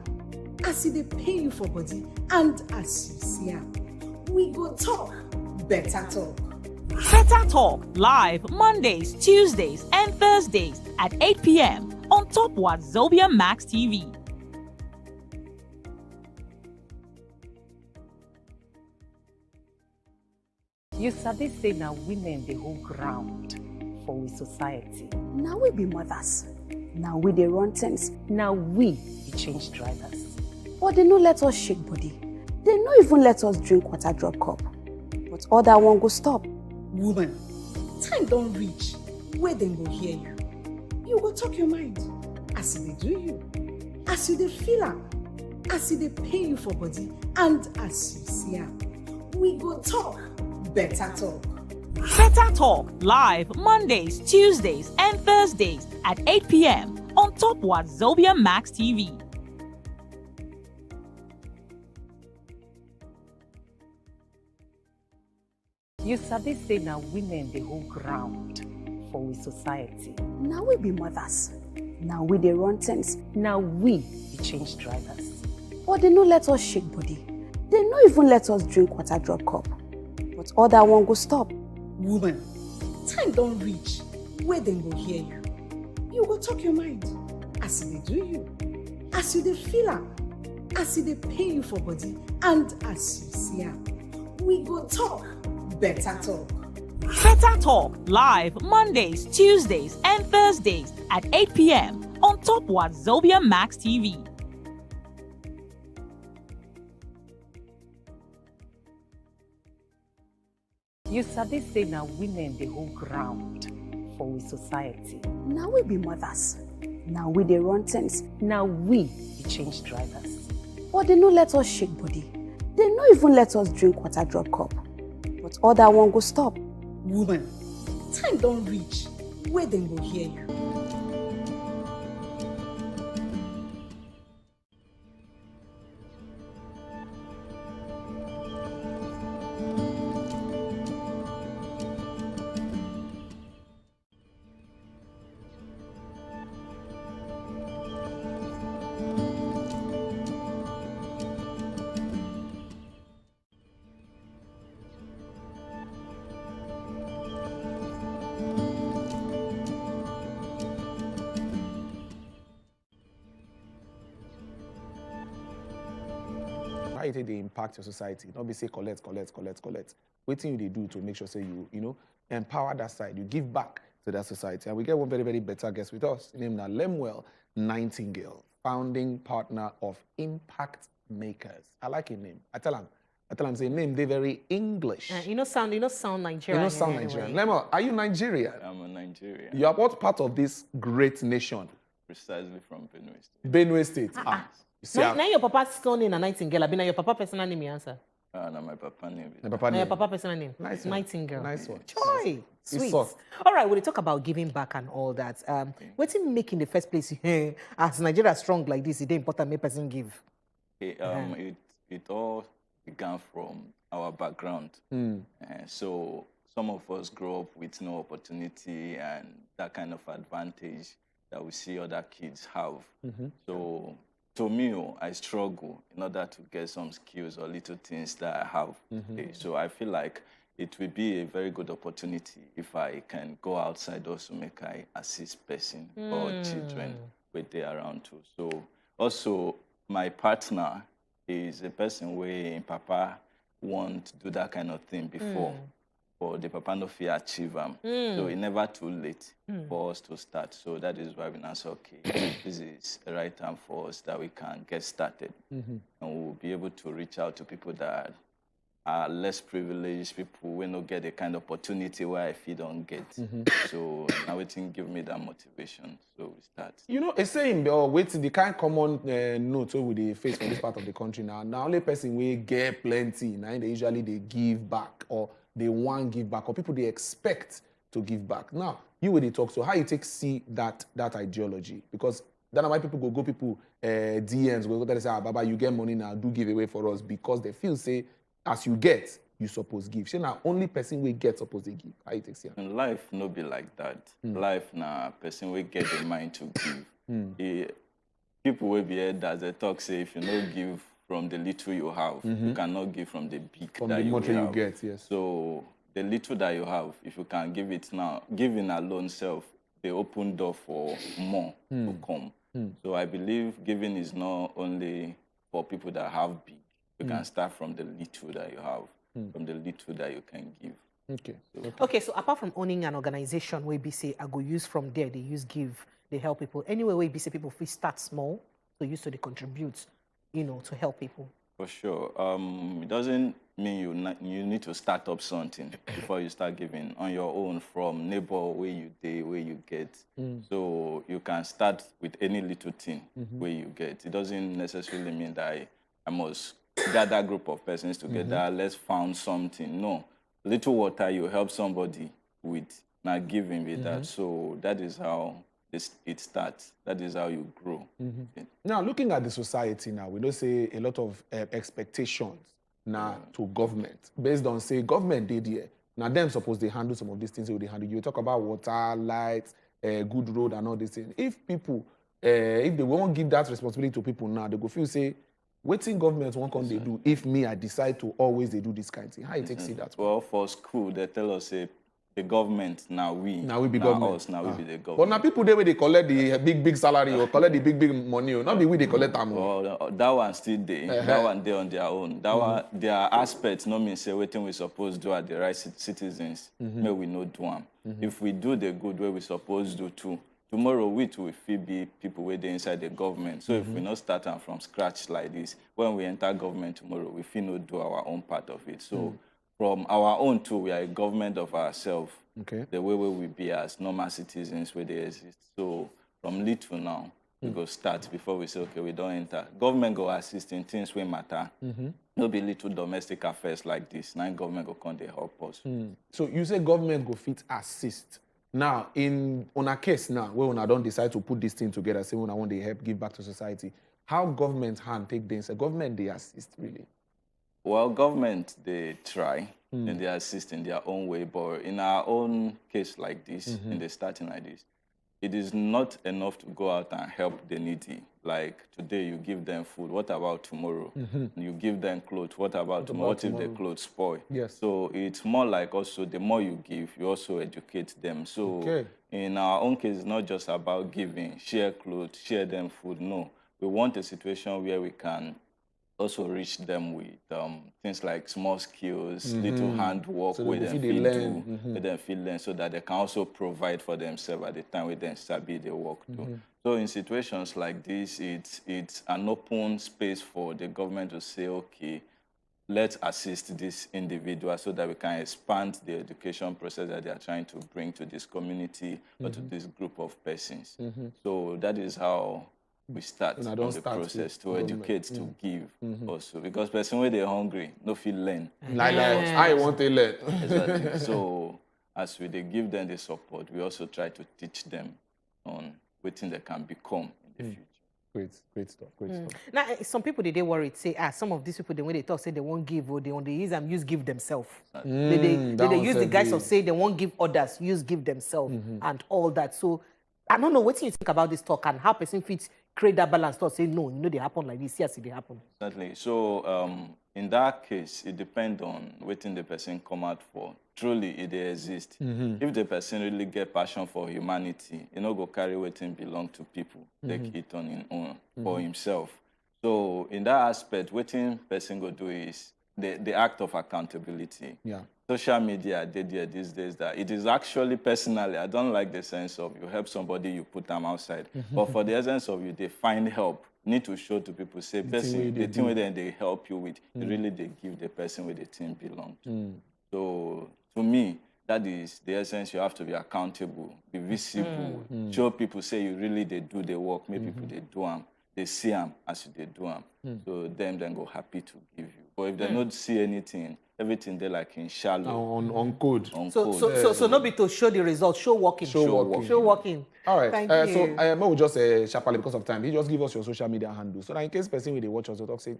as they pay you for body, and as you see am, we go talk better talk. Better Talk live Mondays, Tuesdays, and Thursdays at 8 p.m. on top Wazobia Max TV. You sabi say na women dey hold ground for we society. Now we be mothers. Now we dey run things. Now we be change drivers. But they no let us shake body. They no even let us drink water drop cup. But other one go stop. Woman, time don reach where dem go hear you. You go talk your mind. As they do you, as you dey feel am, as they pay you for body, and as you see am, we go talk better talk. Better Talk live Mondays, Tuesdays, and Thursdays at 8 p.m. on top Wazobia Max TV. You sabi say na women dey hold ground for we society. Now we be mothers. Now we dey run things. Now we be change drivers. But they no let us shake body. They no even let us drink water drop cup. But other one go stop. Woman, time don reach where dem go hear you. You go talk your mind. As they do you, as you dey feel am, as they pay you for body, and as you see am, we go talk better talk. Better Talk live Mondays, Tuesdays, and Thursdays at 8 p.m. on top Wazobia Max TV. You sabi say na women dey hold ground for we society. Now we be mothers. Now we dey run things. Now we be change drivers. But they no let us shake body. They no even let us drink water drop cup. But other one go stop. Woman, time don reach where dem go hear you. How you take they impact your society? Not be say collect. What thing you they do to make sure say you empower that side, you give back to that society. And we get one very, very better guest with us, named Lemuel Nightingale, founding partner of Impact Makers. I like his name. I tell him say name they very English. You know sound Nigerian. Nigerian. Lemuel, are you Nigerian? I'm a Nigerian. You are what part of this great nation? Precisely from Benue State. Benue State. Now your papa's son in a Nightingale. I've been your papa personal name answer. No, my papa name. Your papa personal name. Nice Nightingale. Nice one. Joy. Sweet. All right, we'll talk about giving back and all that. What's it make in the first place? As Nigeria strong like this, it's important make person give. Okay, it all began from our background. So some of us grow up with no opportunity and that kind of advantage that we see other kids have. So to me, I struggle in order to get some skills or little things that I have. Okay, so I feel like it will be a very good opportunity if I can go outside also make I assist person or children with they around too. So also my partner is a person where Papa want to do that kind of thing before. But the Papa no fear achieve them. So it's never too late for us to start. So that is why we now say, okay, this is the right time for us that we can get started. And we'll be able to reach out to people that are less privileged, people who don't get the kind of opportunity where I feel don't get. So now it can give me that motivation. So we start. You know, a saying, wait, the kind of common note we they face from this part of the country now. Now only person we get plenty, now they usually they give back or they want give back, or people they expect to give back. Now, you will they talk, so how you take see that ideology? Because then why people go people DMs, go tell say, Baba, you get money now, do give away for us, because they feel say, as you get, you suppose give. Say na only person we get suppose they give. How you take it? Life no be like that. Life na person we get the mind to give. People will be elders, they talk say if you no give from the little you have, you cannot give from the big From that the you much have. you get, yes. So the little that you have, if you can give it now, giving alone self, they open door for more to come. So I believe giving is not only for people that have big. You can start from the little that you have, from the little that you can give. Okay. Okay, so apart from owning an organization where we say I go use from there, they use give, they help people. Anyway, where we say people feel start small, so use to they contribute, you know, to help people. For sure. It doesn't mean you need to start up something before you start giving on your own from neighbor where you get. So you can start with any little thing where you get. It doesn't necessarily mean that I must gather a group of persons together, let's found something. No. Little water you help somebody with, not giving with that. So that is how it starts. That is how you grow. Now, looking at the society now, we don't say a lot of expectations now to government based on say government did here. Now them suppose they handle some of these things. They handle. You talk about water, lights, good road, and all these things. If people, if they won't give that responsibility to people now, they go feel say, waiting government won't come they do. If me I decide to always they do this kind of thing, how you take see that? Well, for school they tell us say. The government, now we be government. Us, now we be the government. But now people there where they collect the big salary or collect the big money, or not be we they collect them. Well, that one still there. That one there on their own. That one, their aspects no mean say waiting we supposed to do at the right citizens. May we not do them. If we do the good way we supposed to do too, tomorrow we too will feel be people where they inside the government. So if we not start from scratch like this, when we enter government tomorrow, we feel not do our own part of it. So. From our own too, we are a government of ourselves. Okay. The way we be as normal citizens where they exist. So from little now, we go start before we say, okay, we don't enter. Government go assist in things we matter. No be little domestic affairs like this. Now government go come they help us. So you say government go fit assist. Now, on a case now, where when I don't decide to put this thing together, say when I want to help give back to society, how government hand take this? Government they assist really? Well, government, they try and they assist in their own way. But in our own case like this, in the starting like this, it is not enough to go out and help the needy. Like today, you give them food. What about tomorrow? You give them clothes. What about tomorrow? What if the clothes spoil? Yes. So it's more like also the more you give, you also educate them. So in our own case, it's not just about giving, share clothes, share them food. No, we want a situation where we can also reach them with things like small skills, little handwork so where they they feel do, where they feel learn, so that they can also provide for themselves at the time where they sabi they work too. So in situations like this, it's an open space for the government to say, okay, let's assist this individual so that we can expand the education process that they are trying to bring to this community or to this group of persons. So that is how we start on the process to educate, to give also. Because person when they're hungry, no feel learn. Like I want to learn. Exactly. So as we they give them the support, we also try to teach them on what they can become in the future. Great stuff. Now, some people they worried say, some of these people when they talk say they won't give or they use and use give themselves. They use the guys of say they won't give others, use give themselves and all that. So I don't know what you think about this talk and how person fits create that balance to say no, they happen like this. Yes, they happen. Certainly. So in that case, it depends on what the person come out for. Truly, it they exist. If the person really get passion for humanity, go carry what belong to people, take it on his own for himself. So in that aspect, what person go do is the act of accountability. Yeah. Social media did there these days that it is actually personally, I don't like the sense of you help somebody, you put them outside. But for the essence of you, they find help. Need to show to people, say, the thing where they help you with, really they give the person where the thing belong to. So to me, that is the essence. You have to be accountable, be visible, show people, say you really they do the work, make people they do them. They see them as they do them. So them then go happy to give you. But if they don't see anything, everything they like in shallow. On code. So not be to show the results, show working. Show working. All right. Thank you. So we'll just sharply because of time. You just give us your social media handle. So that in case person will they watch us, they'll talk say,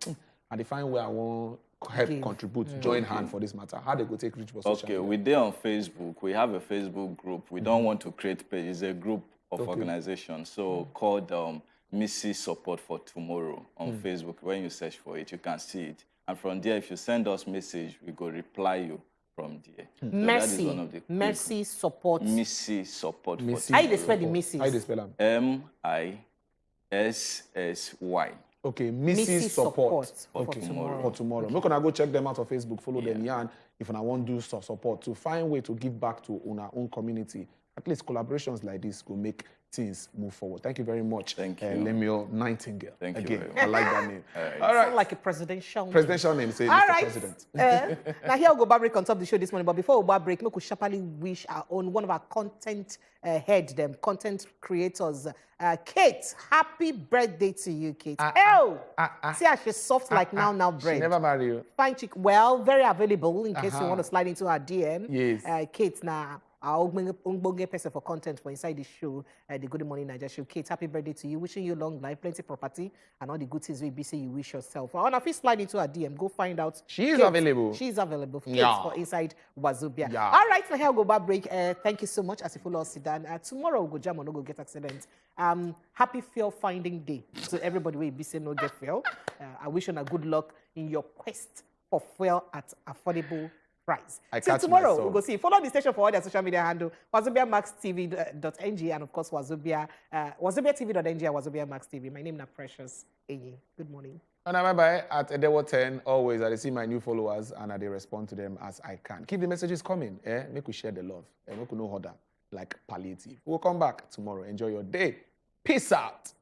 and they find where I want help contribute, join hand for this matter. How they go take reach for social Okay, media? we're there on Facebook. We have a Facebook group. We don't want to create page. It's a group of organizations. So called Missy Support for Tomorrow on Facebook. When you search for it, you can see it. And from there, if you send us message, we go reply you from there. So that is one of the Mercy Support. Missy Support for How you Tomorrow. spell the Missy? How you spell them? MISSY. Okay, Missy Support. For Okay, tomorrow. for tomorrow. We're gonna go check them out on Facebook, follow them, yarn. If I want to do support, to find way to give back to our own community. At least collaborations like this will make things move forward. Thank you very much. Thank you. Lemuel Nightingale. Thank you Again, very I like that name. All right. Sound like a presidential name. Say All Mr. right. President. Now here we'll go break on top of the show this morning. But before we break, we could sharply wish our own one of our content content creators, Kate. Happy birthday to you, Kate. See how she's soft like now bread. She never marry you. Fine chick. Well, very available in case you want to slide into her DM. Yes. Kate now. Our Ungbonge person for content for inside the show, the Good Morning Nigeria show. Kate, happy birthday to you. Wishing you long life, plenty property, and all the good things we say you wish yourself. And if you slide into her DM, go find out. She is available. She's available for, Yeah. for inside Wazobia. Yeah. All right, now here we'll go back break. Thank you so much as you follow us, Sidan. Tomorrow we'll go jam on, no go get accident. Happy fuel finding day to everybody where be say no get fuel. I wish you a good luck in your quest for fuel at affordable price. Till tomorrow, we'll go see. Follow the station for all their social media handle, WazobiaMaxTV.ng, and of course, WazobiaTV.ng and Wazobia Max TV. My name is Precious Enyi. Good morning. And I'm bye at Edewo 10. Always, I see my new followers and I respond to them as I can. Keep the messages coming. Make we share the love. Make we know other like palliative. We'll come back tomorrow. Enjoy your day. Peace out.